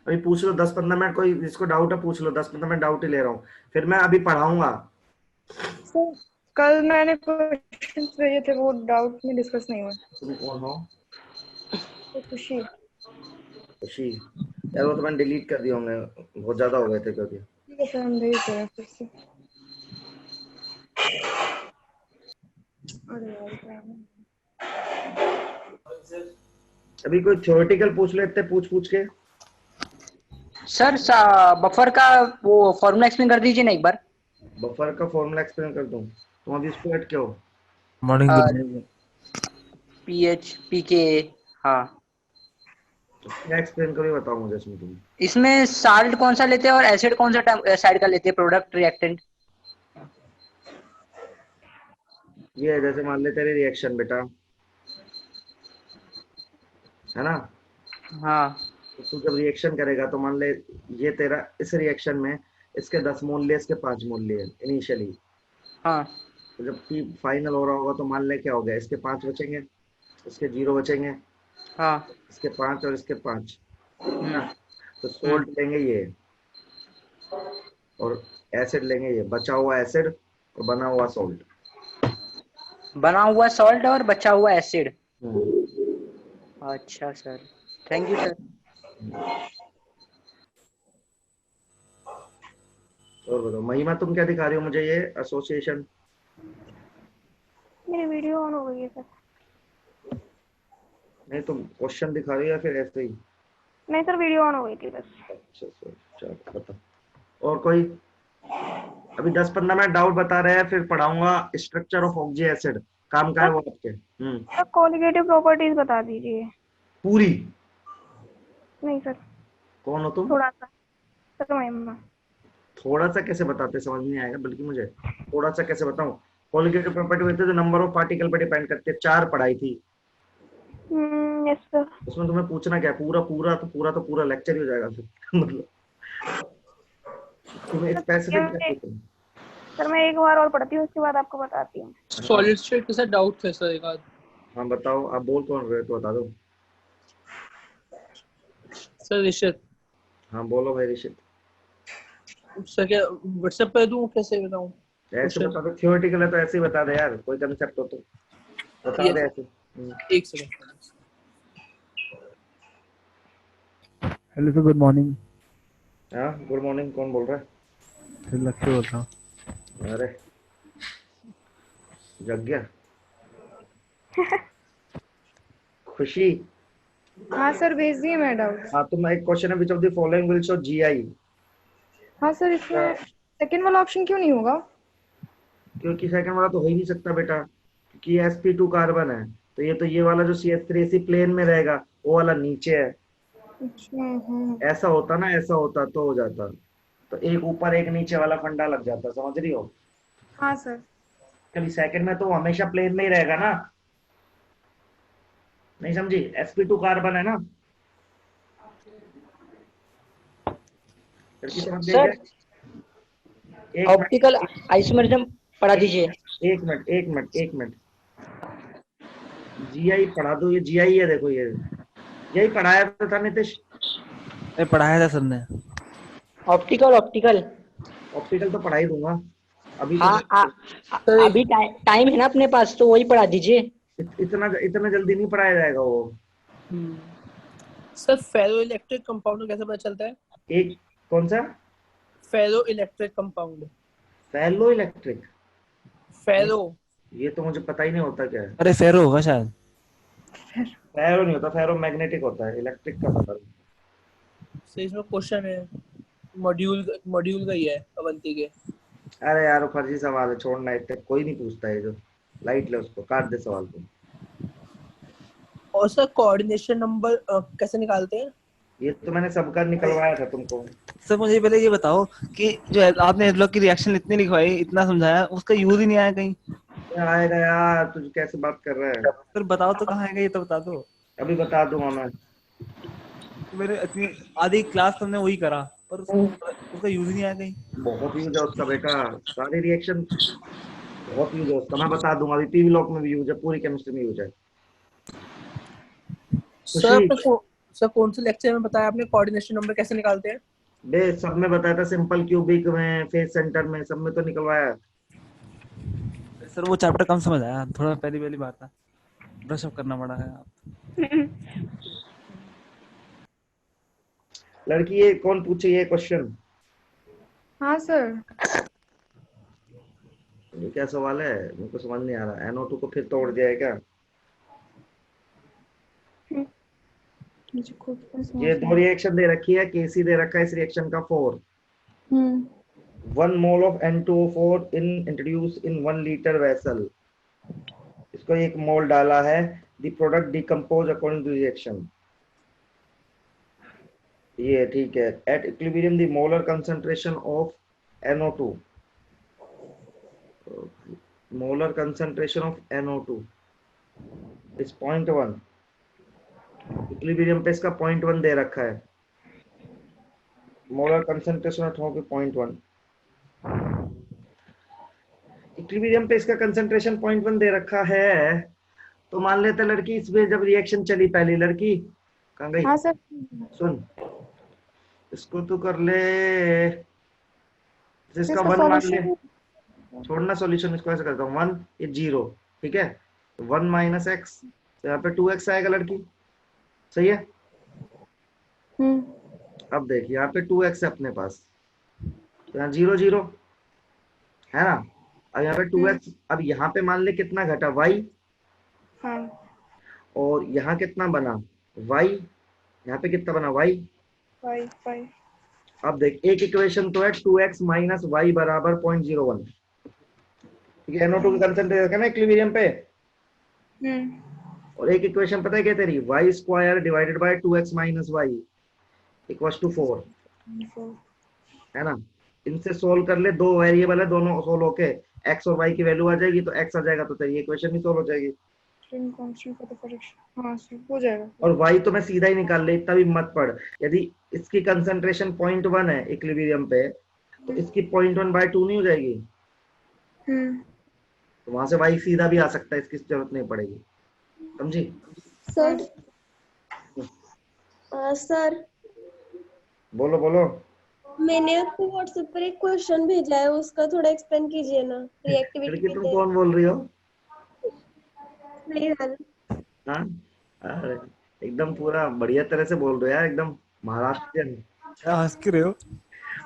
अभी पूछ लो 10-15 मिनट, कोई जिसको डाउट है पूछ लो, 10-15 मिनट डाउट ही ले रहा हूँ, फिर मैं अभी पढ़ाऊंगा। सर कल मैंने क्वेश्चंस भेजे थे, वो डाउट में डिस्कस नहीं हुए। तुम कौन हो? तो खुशी। खुशी? यार वो तो मैंने डिलीट कर दिए होंगे, बहुत ज्यादा हो गए थे क्योंकि। ठीक है सर, हम भेज दे रहे हैं फिर से। अरे यार क्या है? अभी कोई थ्योरेटिकल पूछ लेते पूछ पूछ के। सर बफर का वो फॉर्मूला एक्सप्लेन कर दीजिए ना एक बार। बफर का फॉर्मूला एक्सप्लेन कर दूं? तुम अभी इसको अटके हो। Morning, good morning. पीएच पीके। हाँ, तो क्या एक्सप्लेन करो, ये बताओ मुझे इसमें तुम। इसमें साल्ट कौन सा लेते हैं और एसिड कौन सा साइड का लेते हैं, प्रोडक्ट रिएक्टेंट? ये है, जैसे मान ले तेरे रिएक्शन बेटा, है ना? हाँ तो तू जब रिएक्शन करेगा तो मान ले ये तेरा इस रिएक्शन में इसके 10 मोल लिए, इसके 5 मोल लिए इनिशियली। हाँ तो जब पी फाइनल हो रहा होगा तो मान ले क्या हो गया, इसके 5 बचेंगे, इसके 0 बचेंगे, हाँ। इसके 5 और इसके 5, है हम्म ना? तो सोल्ट लेंगे ये, और एसिड लेंगे ये, बचा हुआ एसिड और बना हुआ सोल्ट। बना हुआ सॉल्ट और बचा हुआ एसिड। हम्म। अच्छा सर, थैंक यू सर। और बताओ महिमा, तुम क्या दिखा रही हो मुझे, ये एसोसिएशन? मेरी वीडियो ऑन हो गई है सर। नहीं, तुम क्वेश्चन दिखा रही हो या फिर ऐसे ही? नहीं सर, वीडियो ऑन हो गई थी बस। अच्छा सर, चलो बता। और कोई? अभी 10-15 मिनट डाउट बता रहे हैं, फिर पढ़ाऊंगा स्ट्रक्चर ऑफ ऑक्जी एसिड। काम का है सर वो आपके। सर कोलिगेटिव प्रॉपर्टीज बता दीजिए। पूरी? नहीं सर, कौन हो तुम? थोड़ा सा। सर महिमा। थोड़ा सा कैसे बताते, समझ नहीं आएगा बल्कि मुझे। थोड़ा सा कैसे बताऊं? कोलिगेटिव प्रॉपर्टी होती है जो नंबर ऑफ पार्टिकल पर डिपेंड करती है, 4 पढ़ाई थी। Yes sir. उसमें तुम्हें पूछना क्या है, पूरा पूरा तो पूरा तो पूरा लेक्चर ही हो जाएगा फिर मतलब तुम्हें स्पेसिफिक क्या पूछना? सर मैं एक बार और पढ़ती हूँ, उसके बाद आपको बताती हूँ। सॉलिड स्टेट के साथ डाउट था सर एक आध। हाँ बताओ, आप बोल कौन रहे हो तो बता दो। सर ऋषित। हाँ बोलो भाई ऋषित। सर क्या व्हाट्सएप पे दूं, कैसे बताऊं? ऐसे बता दो, थियोरेटिकल है तो ऐसे ही बता दे यार, कोई कंसेप्ट हो तो बता दे ऐसे। एक second. Hello sir, good morning. हाँ गुड मॉर्निंग, कौन बोल रहा सर लक्ष्य बोल रहा हूँ। है? अरे जग गया। खुशी? हाँ सर, भेज दिए मैं डाउट। हाँ तो मैं एक क्वेश्चन है, विच of the following will show GI? हाँ सर, इसमें सेकंड वाला ऑप्शन क्यों नहीं होगा? क्योंकि सेकंड वाला तो हो ही नहीं सकता बेटा, क्योंकि sp2 कार्बन है, तो ये वाला जो CH3 इसी प्लेन में रहेगा, वो वाला नीचे है। अच्छा। ऐसा होता ना, ऐसा होता तो हो जाता, तो एक ऊपर एक नीचे वाला फंडा लग जाता, समझ रही हो? हाँ सर। कभी सेकंड में तो वो हमेशा प्लेन में ही रहेगा ना, नहीं समझी? sp2 कार्बन है ना, लड़की समझ गई क्या? सर एक ऑप्टिकल मिनट, आइसोमेरिज्म पढ़ा दीजिए। एक मिनट, एक मिनट, एक मिनट। जीआई पढ़ा दो, ये जीआई है, देखो ये यही पढ़ाया था नीतीश। अरे पढ़ाया था सर ने। Optical optical. ऑप्टिकल तो पढ़ा ही दूंगा अभी तो। हाँ अभी टाइम है ना अपने पास, तो वही पढ़ा दीजिए। इतना इतना जल्दी नहीं पढ़ाया जाएगा वो। सर फेरो इलेक्ट्रिक कंपाउंड कैसे पता चलता है? एक कौन सा? Ferro electric compound. Fellow electric? Ferro. ये तो मुझे पता ही नहीं होता क्या है। अरे फेरो होगा शायद। फेरो नहीं होता, फेरो मैग्नेटिक होता है, इलेक्ट्रिक का पता नहीं। सर इसमें क्वेश्चन है, मॉड्यूल मॉड्यूल का ही है अवंती के। अरे यार वो फर्जी सवाल है, छोड़ना, इतने कोई नहीं पूछता है जो। लाइट ले उसको, काट दे सवाल को। और सर कोऑर्डिनेशन नंबर कैसे निकालते हैं? ये तो मैंने सबका निकलवाया था तुमको। सर मुझे पहले ये बताओ कि जो आपने एड ब्लॉक की रिएक्शन इतनी लिखवाई, इतना समझाया, उसका यूज ही नहीं आया कहीं। ये आएगा यार, तुझे कैसे बात कर रहा है? सर बताओ तो कहाँ आएगा, ये तो बता दो। अभी बता दूंगा मैं। मेरे इतनी आधी क्लास हमने वही करा, पर उसका यूज ही नहीं आया कहीं। बहुत यूज है उसका बेटा, सारे रिएक्शन बहुत यूज है उसका, मैं बता दूंगा। अभी पीवी लॉक में भी यूज है, पूरी केमिस्ट्री में यूज है। सर खुशी? सर कौन से लेक्चर में बताया आपने कोऑर्डिनेशन नंबर कैसे निकालते हैं? बे सब में बताया था, सिंपल क्यूबिक में, फेज सेंटर में, सब में तो निकलवाया है। सर वो चैप्टर कम समझ आया, थोड़ा पहली पहली बात है, ब्रश अप करना पड़ा है आप। लड़की ये कौन पूछे ये क्वेश्चन? हाँ सर। ये क्या सवाल है, मेरे को समझ नहीं आ रहा। NO2 को फिर तोड़ दिया है क्या? मुझे खुद को समझ ये नहीं दो रिएक्शन दे रखी है, केसी दे रखा है इस रिएक्शन का 4। हम्म 1 mole of N2O4 in introduced in 1 liter vessel। इसको एक मोल डाला है। The product decompose according to reaction। ये ठीक है। At equilibrium the molar concentration of NO2, molar concentration of NO2 is 0.1। Equilibrium पे इसका 0.1 दे रखा है। Molar concentration of 0.1। इक्विलिब्रियम पे इसका कंसंट्रेशन 0.1 दे रखा है, तो मान लेते लड़की इसमें जब रिएक्शन चली पहली, लड़की कहाँ गई? हाँ सर। सुन, इसको तू कर ले, जिसका इसका 1 मान ले, सॉल्यूशन छोड़ना सॉल्यूशन, इसको ऐसे करता हूँ 1 ये 0, ठीक है, 1 माइनस एक्स, तो यहाँ पे 2x आएगा लड़की, सही है। अब देख यहाँ पे 2x है अपने पास, तो यहाँ 0 0 है ना। अब यहाँ पे 2x, अब यहाँ पे मान ले कितना घटा y, हाँ और यहाँ कितना बना y, यहाँ पे कितना बना y। 5 अब देख एक इक्वेशन तो है 2x माइनस वाई बराबर 0.01, ठीक है। NO2 का कंसंट्रेशन है ना इक्विलिब्रियम पे, और एक इक्वेशन पता है क्या तेरी, y square divided by 2x minus y equals to 4, है ना। इनसे सोल्व कर ले, दो वेरिएबल है, दोनों सोल्व होके x और y की वैल्यू आ जाएगी, तो x आ जाएगा, तो तेरी इक्वेशन भी सोल्व हो जाएगी। Constant for the fraction. हाँ सर हो जाएगा। और y तो मैं सीधा ही निकाल ले, इतना भी मत पढ़। यदि इसकी कंसंट्रेशन 0.1 है इक्विलिब्रियम पे, तो इसकी 0.1 बाय 2 नहीं हो जाएगी, तो वहां से y सीधा भी आ सकता है, इसकी जरूरत नहीं पड़ेगी, समझी? सर सर बोलो बोलो। मैंने आपको व्हाट्सएप पर एक क्वेश्चन भेजा है, उसका थोड़ा एक्सप्लेन कीजिए ना। रिएक्टिविटी लड़की तुम कौन बोल रही हो? नहीं है। हाँ, अरे एकदम पूरा बढ़िया तरह से बोल रहे हो यार, एकदम महाराष्ट्रियन। क्या हंस के रहे हो?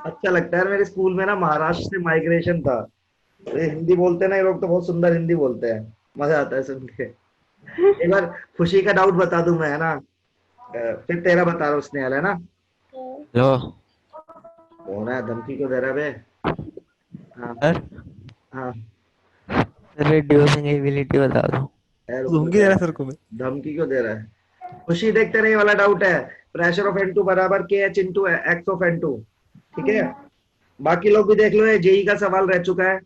अच्छा लगता है यार, मेरे स्कूल में ना महाराष्ट्र से माइग्रेशन था, तो ये हिंदी बोलते हैं ना ये लोग, तो बहुत सुंदर हिंदी बोलते हैं, मजा आता है सुन के। एक बार खुशी का डाउट बता दूं मैं, है ना, फिर तेरा बता रहा हूँ स्नेहल, है ना। हेलो कौन है, धमकी क्यों दे रहा है बे? हाँ सर हाँ रिड्यूसिंग बता दो। यार, धमकी दे रहा है सर को मैं। धमकी क्यों दे रहा है? खुशी देखते रहे, वाला डाउट है, प्रेशर ऑफ N2 बराबर KH into x of N2, ठीक है। बाकी लोग भी देख लो, ये जेई का सवाल रह चुका है,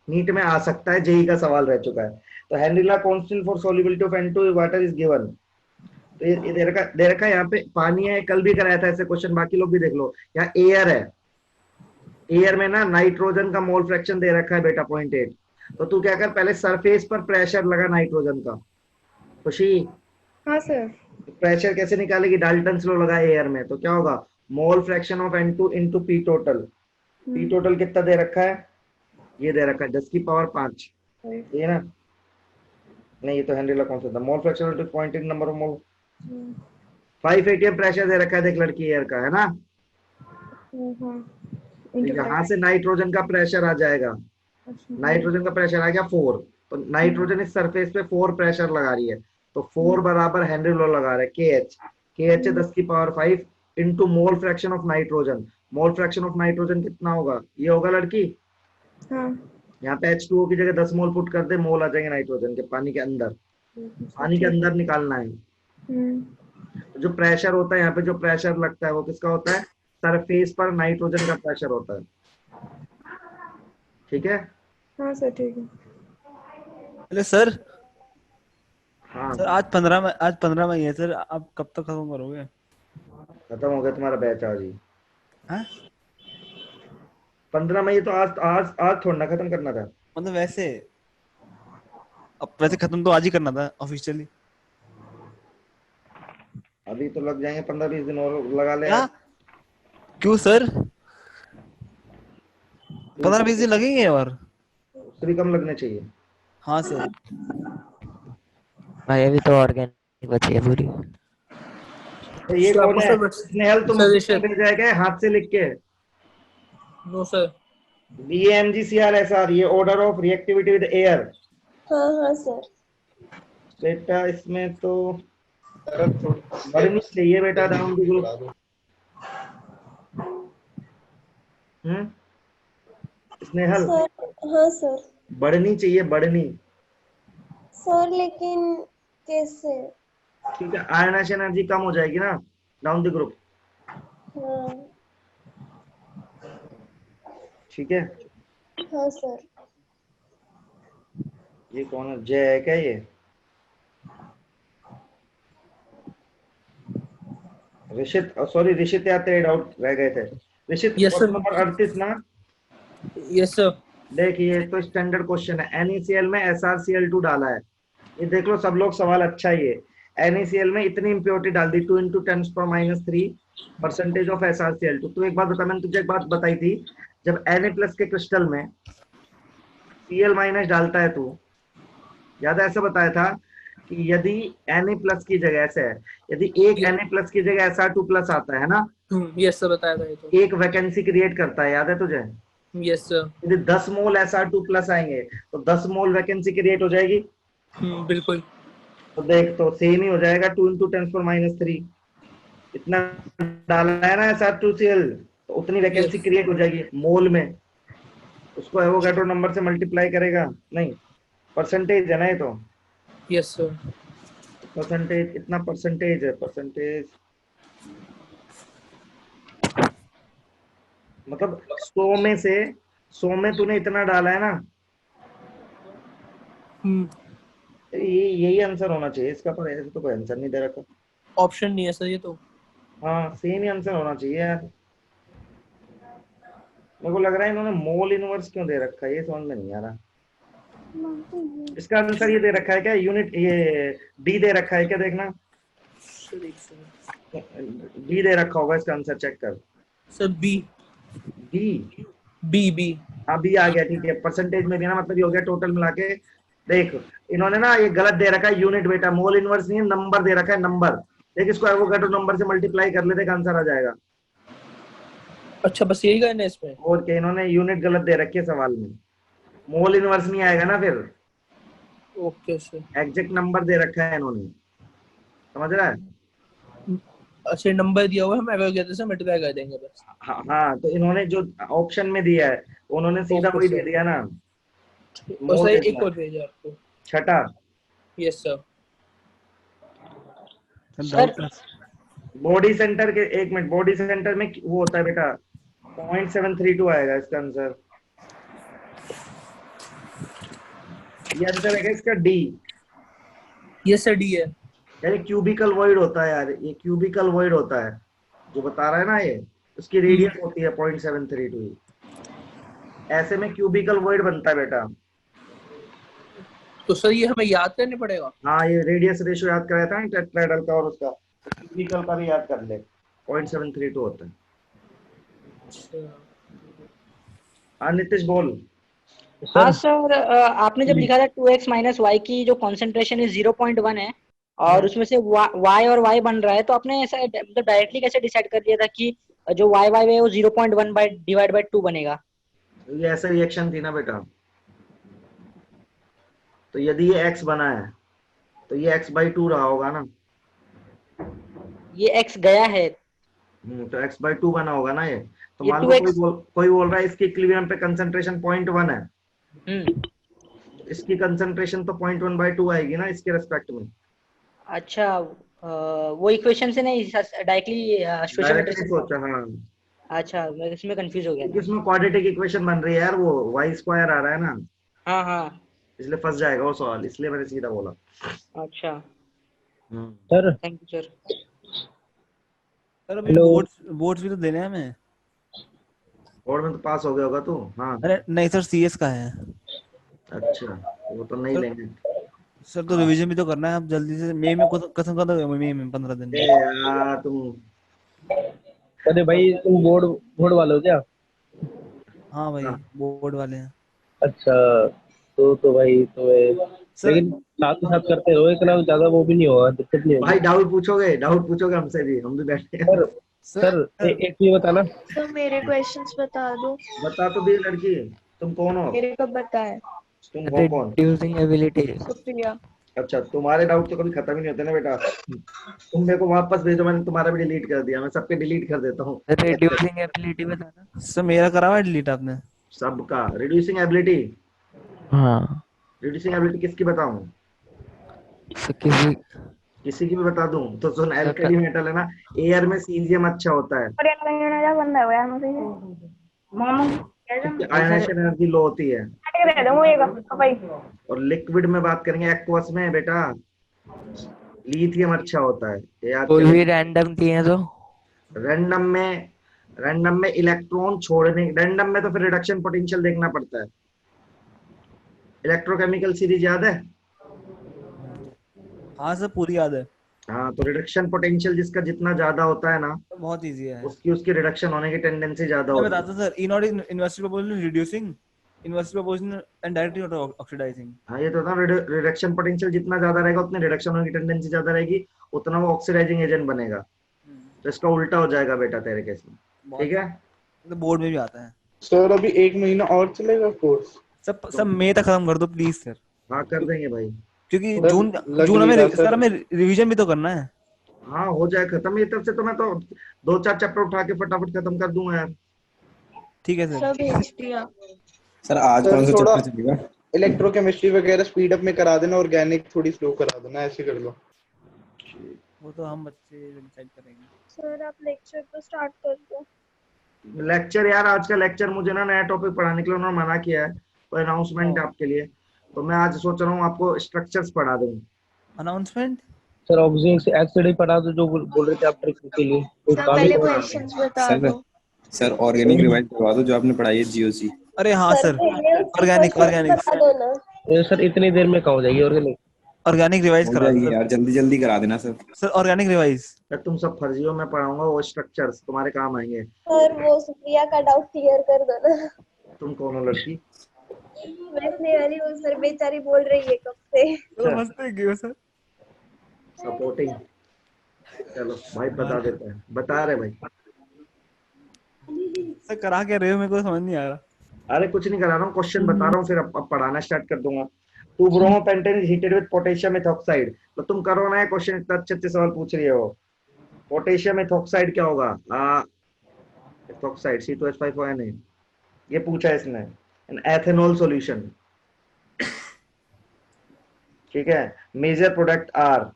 नीट में आ सकता है, जेई का सवाल रह चुका है। तो Henry law constant for solubility of N2 water is given, तो ये दे रखा है यहाँ पे, पानी है, कल भी कराया था ऐसे क्वेश्चन, बाकी लोग भी देख लो। यहाँ एयर है, एयर में ना नाइट्रोजन का मोल फ्रैक्शन दे रखा है बेटा 0.8, तो तू क्या कर, पहले सरफेस पर प्रेशर लगा नाइट्रोजन का। खुशी, हाँ सर। प्रेशर कैसे निकालेगी, डाल्टन लॉ लगा एयर में, तो क्या होगा, mole fraction of N2 into P total. P total कितना दे रखा है, ये दे रखा है 10 की पावर 5, ये ना, नहीं ये तो हेनरी-ला कांस्टेंट था, mole fraction into 0.8 number of mole. 5 atm pressure दे रखा है देख लड़की, एयर का, है ना। तो यहाँ से नाइट्रोजन का प्रेशर आ जाएगा, नाइट्रोजन का प्रेशर आ गया 4, तो नाइट्रोजन इस सरफेस पे 4 प्रेशर लगा रही है, तो 4 बराबर हेनरी लॉ लगा रहा है KH, KH है 10 की power 5 into mole fraction of nitrogen. Mole fraction of nitrogen कितना होगा, ये होगा लड़की, यहाँ पे H2O की जगह 10 मोल पुट कर दे, मोल आ जाएंगे नाइट्रोजन के, पानी के अंदर, पानी के अंदर निकालना है। जो प्रेशर होता है यहाँ पे, जो प्रेशर लगता है वो किसका होता है, सरफेस पर नाइट्रोजन का प्रेशर होता है, ठीक है। हाँ सर ठीक है। अरे सर, हाँ सर आज 15 मई है सर, आप कब तक खत्म करोगे? खत्म हो गया तुम्हारा बैच आज ही। हाँ? 15 मई तो आज आज आज थोड़ा ना खत्म करना था। मतलब वैसे, अब वैसे खत्म तो आज ही करना था ऑफिशियली। अभी तो लग जाएंगे 15-20 दिन और लगा ले क्या? यार। क्यों सर? 15-20 दिन लगेंगे और? उससे भी कम लगने चाहिए। हाँ सर। भाई अभी तो ऑर्गेनिक बची है पूरी। तो ये सर कौन आपको है? सर स्नेहल तुम सर ऋषित। भेजा है क्या हाथ से लिख के? No sir. BAMGCRSR, ये order of reactivity with air. हाँ हाँ सर। बेटा इसमें तो बढ़नी चाहिए बेटा down the group. Snehal sir हाँ सर। बढ़नी चाहिए, बढ़नी। सर लेकिन कैसे? क्योंकि आयनाइज एनर्जी कम हो जाएगी ना डाउन द ग्रुप। हाँ ठीक है। हाँ सर। ये कौन है? जय है क्या ये? ऋषित, सॉरी ऋषित, या तेरे डाउट रह गए थे। Rishit Yes, sir. Question number 38 ना? Yes sir. देखिए तो स्टैंडर्ड क्वेश्चन है। NaCl में SrCl2 डाला है। ये देख लो सब लोग, सवाल अच्छा ही है। NaCl में इतनी इम्प्योरिटी डाल दी 2 × 10⁻³ परसेंटेज ऑफ SrCl2। तो एक बात बता, मैंने तुझे एक बात बताई थी, जब Na+ के क्रिस्टल में Cl- डालता है तू, याद है ऐसा बताया था कि यदि Na+ की जगह ऐसे है, यदि एक Na+ की जगह Sr2+ आता है ना, यस सर बताया था ये तो। एक वैकेंसी क्रिएट करता है, याद है तुझे? Yes sir. यदि 10 मोल Sr2+ आएंगे तो 10 मोल वैकेंसी क्रिएट हो जाएगी। बिल्कुल। तो देख तो सेम ही हो जाएगा 2 × 10⁻³ इतना डाला है ना Sr2Cl, तो उतनी वैकेंसी क्रिएट हो जाएगी मोल में। उसको एवोगाड्रो नंबर से मल्टीप्लाई करेगा, नहीं परसेंटेज है ना ये तो। Yes sir. परसेंटेज, इतना परसेंटेज है, परसेंटेज मतलब 100 में से 100 में तूने इतना डाला है ना, ये यही आंसर होना चाहिए इसका, पर ऐसे तो कोई आंसर नहीं दे रखा। ऑप्शन नहीं है सर ये तो। हाँ सेम ही आंसर होना चाहिए यार। मेरे को लग रहा है इन्होंने मोल इनवर्स क्यों दे रखा है, ये समझ में नहीं आ रहा। इसका आंसर ये दे रखा है क्या, यूनिट, ये डी दे रखा है क्या? देखना डी दे रखा होगा इसका आंसर, चेक कर। Sir B. बी? बी। हाँ बी आ गया, ठीक है। परसेंटेज में भी ना, मतलब ये हो गया टोटल मिला के। देख इन्होंने ना ये गलत दे रखा है यूनिट बेटा, मोल इनवर्स नहीं है, नंबर दे रखा है, नंबर। देख इसको एवोगाड्रो नंबर से मल्टीप्लाई कर ले, देख आंसर आ जाएगा। अच्छा बस यही करना है इसमें। और क्या, इन्होंने यूनिट गलत दे रखी है सवाल में, मोल इनवर्स नहीं आएगा ना फिर। Okay sir. एग्जैक्ट नंबर दे रखा है इन्होंने, समझ रहा है? अच्छा नंबर दिया हुआ है, हम एवोगाड्रो से मल्टीप्लाई कर देंगे बस। हाँ हाँ, तो इन्होंने जो ऑप्शन में दिया है उन्होंने सीधा Okay, वही sir. दे दिया ना, और मोल सर दे एक दिया। और भेजा आपको। छठा yes sir. Sir body centre के, एक मिनट, बॉडी सेंटर में वो होता है बेटा 0.732 आएगा इसका आंसर। ये आंसर है इसका डी। यस सर डी है। यार क्यूबिकल वॉइड होता है यार, ये क्यूबिकल वॉइड होता है जो बता रहा है ना ये, उसकी रेडियस होती है 0.732। ऐसे में क्यूबिकल वॉइड बनता है बेटा। तो सर ये हमें याद करने पड़ेगा। हाँ ये रेडियस रेशियो याद कराया था ना टेट्राहेड्रल का, और उसका क्यूबिकल का भी याद कर ले, 0.732 होता है। हाँ नीतीश बोल। हाँ सर, आपने जब लिखा था 2x - y की जो कॉन्सेंट्रेशन है 0.1 है, और उसमें से y और y बन रहा है, तो आपने ऐसा मतलब डायरेक्टली कैसे डिसाइड कर लिया था कि जो y है वो 0.1 डिवाइड बाय 2 बनेगा? ये ऐसा रिएक्शन थी ना बेटा, तो यदि ये x बना है तो ये x/2 रहा होगा ना। ये x गया है। तो x/2 बना होगा ना ये। तो ये मान लो 2x। कोई बोल रहा है इसकी इक्विलिब्रियम पे कंसंट्रेशन 0.1 है, हम्म। इसकी कंसंट्रेशन तो 0.1/2 आएगी ना इसके रेस्पेक्ट में। अच्छा, वो इक्वेशन से नहीं, डायरेक्टली स्टोइचियोमेट्री डायरेक्टली से। सोचा, हाँ अच्छा, मैं इसमें कंफ्यूज हो गया क्योंकि था। इसमें क्वाड्रेटिक इक्वेशन बन रही है यार, वो y² आ रहा है ना, हाँ हाँ। इसलिए फंस जाएगा वो सवाल, इसलिए मैंने सीधा बोला। अच्छा, sir thank you sir. Sir अभी हेलो। बोर्ड्स भी तो देने हैं हमें। और में तो पास हो गया होगा तू। हाँ अरे नहीं सर, CS का है। अच्छा, वो तो नहीं सर लेंगे। सर तो रिवीजन भी तो करना है, अब जल्दी से मई में खत्म कर दो, मई में 15 दिन ए में। यार तुम अरे भाई तुम बोर्ड बोर्ड वाले हो क्या? हाँ भाई, हाँ, बोर्ड वाले हैं अच्छा, तो भाई तो सर। लेकिन साथ ही साथ करते रहो, इतना ज्यादा वो भी नहीं होगा, दिक्कत नहीं भाई होगी। डाउट पूछोगे हमसे भी, हम भी बैठे हैं। सर सर सर एक चीज बताना। सर मेरे क्वेश्चंस बता दो। बता तो दी लड़की, तुम कौन हो? मेरे कब बताए? तुम हो कौन? reducing ability Supriya. अच्छा, तुम्हारे डाउट तो कभी खत्म ही नहीं होते ना बेटा। तुम मेरे को वापस भेजो, मैंने तुम्हारा भी डिलीट कर दिया, मैं सबके डिलीट कर देता हूँ। reducing ability बताना। सर मेरा करा हुआ डिलीट आपने? सबका रिड्यूसिंग एबिलिटी। हाँ रिड्यूसिंग एबिलिटी किसकी बताऊं? सर किसी किसी की भी बता दूं तो सुन, सर एल्कली मेटल है ना, एयर में सीजियम अच्छा होता है, आयनाइजेशन एनर्जी लो होती है। और लिक्विड में बात करेंगे, एक्वस में बेटा लिथियम अच्छा होता है, ये याद कोई करें। भी रैंडम दिए तो रैंडम में इलेक्ट्रॉन छोड़ने, रैंडम में तो फिर रिडक्शन पोटेंशियल देखना पड़ता है। इलेक्ट्रोकेमिकल सीरीज याद है? हाँ सर, पूरी याद है। हाँ, तो रिडक्शन पोटेंशियल जिसका जितना ज्यादा होता है ना, तो बहुत इजी है। उसकी उसकी रिडक्शन होने की टेंडेंसी ज्यादा मैं होती है। बताता हूँ sir, E naught inverse proportional reducing, inverse proportional and directly oxidising. हाँ, ये तो था, रिडक्शन पोटेंशियल जितना ज्यादा रहेगा उतनी रिडक्शन होने की टेंडेंसी ज्यादा रहेगी, उतना वो ऑक्सीडाइजिंग एजेंट बनेगा। तो इसका उल्टा हो जाएगा बेटा तेरे केस में, ठीक है? तो बोर्ड में भी आता है। सर अभी 1 महीना और चलेगा कोर्स? सब मई तक खत्म कर दो प्लीज सर, हाँ, कर देंगे भाई। क्योंकि सर, जून लग जून नहीं हमें रहा सर हमें रिवीजन भी तो करना है। हाँ, हो जाए खत्म मेरी तरफ से, तो मैं तो 2-4 चैप्टर उठा के फटाफट खत्म कर दूंगा यार। ठीक है सर। सब भेज दिया। सर आज सर, कौन सा थोड़ा चैप्टर चलेगा? इलेक्ट्रोकेमिस्ट्री वगैरह स्पीड अप में करा देना, ऑर्गेनिक थोड़ी स्लो करा देना, ऐसे कर लो। वो तो हम बच्चे डिसाइड करेंगे। सर आप लेक्चर तो स्टार्ट कर दो। लेक्चर यार, आज का लेक्चर मुझे ना नया टॉपिक पढ़ाने के लिए उन्होंने मना किया है, तो अनाउंसमेंट आपके लिए, तो मैं आज सोच रहा हूँ आपको स्ट्रक्चर्स पढ़ा दूँ। अनाउंसमेंट? सर ऑक्सीजन एसिड ही पढ़ा दो, जो बोल रहे थे आप ट्रिक के लिए, कोई सर काम पहले नहीं होगा। क्वेश्चंस बता सर दो। सर ऑर्गेनिक रिवाइज करवा दो, जो आपने पढ़ाई है जीओसी। अरे हाँ सर सर, पहले उसके ऑर्गेनिक क्वेश्चन बता दो ना। सर इतनी देर में कहाँ हो जाएगी ऑर्गेनिक? ऑर्गेनिक रिवाइज हो करा दो जाएगी सर। यार, जल्दी जल्दी करा देना sir. Sir organic revise. Sir तुम सब फर्जियों में पढ़ाऊंगा, वो स्ट्रक्चर्स तुम्हारे काम आएंगे। सर वो सुप्रिया का डाउट क्लियर कर दो ना। तुम कौन हो लड़की? मैं अपने वाली हूँ सर, बेचारी बोल रही है कब से। नमस्ते क्यों सर? सपोर्टिंग। चलो भाई, बता देते हैं, बता रहे भाई। सर करा क्या रहे हो, मेरे को समझ नहीं आ रहा। अरे कुछ नहीं करा रहा हूँ, क्वेश्चन बता रहा हूँ, फिर अब पढ़ाना स्टार्ट कर दूंगा। 2 bromopentane is heated with potassium ethoxide, तो तुम करो ना, क्वेश्चन इतना अच्छे अच्छे सवाल पूछ रही हो। पोटेशियम इथॉक्साइड क्या होगा? इथॉक्साइड C2H5ONA, ये पूछा है इसने। एन एथेनॉल सॉल्यूशन, ठीक है। मेजर प्रोडक्ट आर,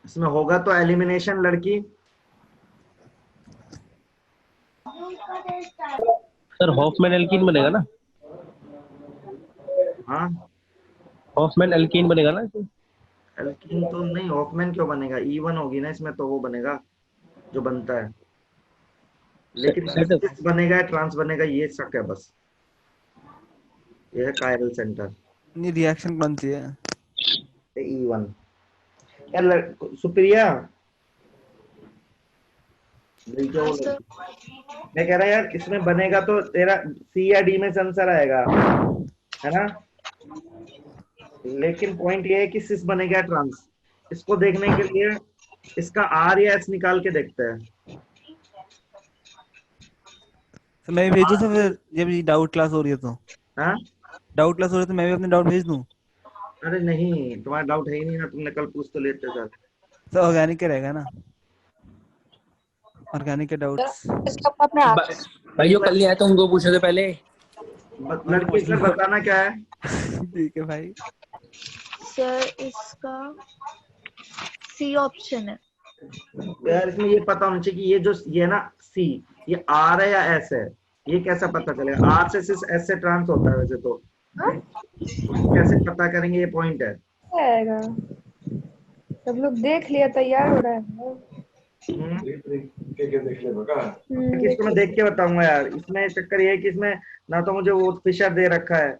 इसमें होगा तो एलिमिनेशन लड़की। सर हॉफमैन एल्कीन बनेगा ना? हाँ, हॉफमैन एल्कीन बनेगा ना? एल्कीन तो नहीं, हॉफमैन क्यों बनेगा? E1 होगी ना इसमें, तो वो बनेगा जो बनता है, लेकिन सेटअप। सिस बनेगा या ट्रांस बनेगा ये शक है बस। ये है कायरल सेंटर, नहीं, रिएक्शन कौन सी है? E1। यार सुप्रिया, हाँ सर। मैं कह रहा यार, इसमें बनेगा तो तेरा C या D में से आंसर आएगा, है ना? लेकिन पॉइंट ये है कि सिस बनेगा ट्रांस, इसको देखने के लिए इसका R या S निकाल के देखते हैं। तो मैं भी भेज दूं सर फिर, जब डाउट क्लास हो रही है तो? हाँ, डाउट क्लास हो रही है तो मैं भी अपने डाउट भेज दूं? अरे नहीं, तुम्हारा डाउट है ही नहीं ना, तुमने कल पूछ तो लेते सर। सर ऑर्गेनिक के रहेगा ना, ऑर्गेनिक के डाउट्स। अपने आप भाई जो कल नहीं आया था उनको पूछने से पहले। लड़की सर बताना क्या है? ठीक है भाई। सर इसका सी ऑप्शन है। यार इसमें ये पता होना चाहिए कि ये जो ये है ना C, ये R है या S है, ये कैसा पता चलेगा? R से सिस S से ट्रांस होता है वैसे तो, कैसे पता करेंगे, ये पॉइंट है। आएगा सब लोग देख लिया, तैयार हो रहा है। इसको मैं देख के बताऊंगा यार, इसमें चक्कर ये है कि इसमें ना तो मुझे वो फिशर दे रखा है,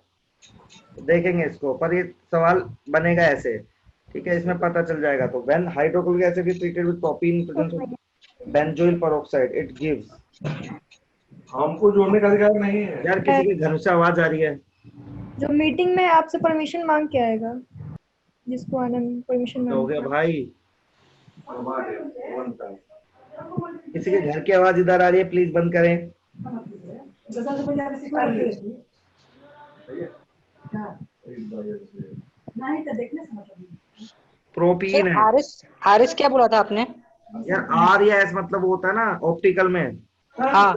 देखेंगे इसको, पर ये सवाल बनेगा ऐसे, ठीक है, इसमें पता चल जाएगा। तो when hydrochloric acid is treated with propene presence of benzoyl peroxide it gives. हमको जोड़ने का अधिकार नहीं है यार किसी के घर से आवाज आ रही है। जो मीटिंग में आपसे परमिशन मांग के आएगा, जिसको आने में परमिशन हो मांग गया भाई, किसी के घर की आवाज इधर आ रही है, प्लीज बंद करें। प्रोपीन है आरएस क्या बोला था आपने? यार, आर या एस मतलब वो होता है ना ऑप्टिकल में, हाँ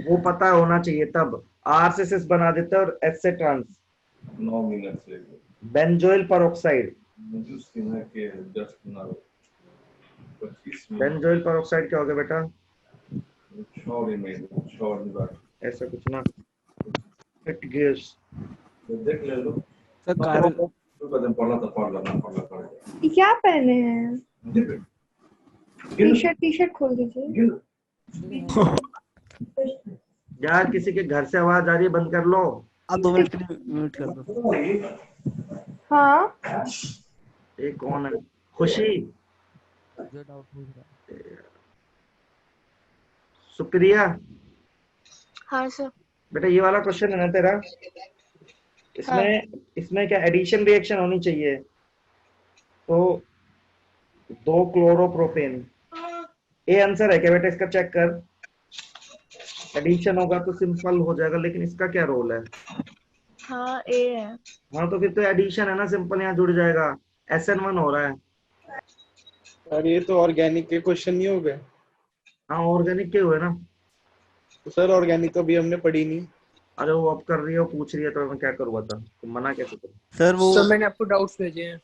वो पता होना चाहिए, तब आर से सिस बना देते हैं और एस से ट्रांस। 9 मिनट से बेंजोइल पेरोक्साइड, बेंजोइल पेरोक्साइड क्या हो गया बेटा? ऐसा कुछ ना, इट गिव्स। देख ले लो सर कायरल ये क्या पहने हैं? टी शर्ट खोल दीजिए। यार किसी के घर से आवाज आ रही है, बंद कर लो। आप 2 मिनट के लिए म्यूट कर दो। हाँ ये कौन है? खुशी, जो डाउट पूछ रहा है। सुप्रिया, हाँ सर। बेटा ये वाला क्वेश्चन है ना तेरा, इसमें क्या एडिशन रिएक्शन होनी चाहिए। तो 2 क्लोरोप्रोपेन, ए आंसर है क्या बेटा? इसका चेक कर, एडिशन होगा तो सिंपल हो जाएगा, लेकिन इसका क्या रोल है? हाँ ए है। हाँ तो फिर तो एडिशन है ना, सिंपल यहाँ जुड़ जाएगा, SN1 हो रहा है। सर ये तो ऑर्गेनिक के क्वेश्चन नहीं हो गए? हाँ ऑर्गेनिक के हुए ना। तो सर ऑर्गेनिक तो अभी हमने पढ़ी नहीं। अरे वो अब कर रही है, वो पूछ रही है, तो मैं क्या करूँगा था, तो मना कैसे करूँ? सर वो सर मैंने आपको डाउट्स भेजे हैं।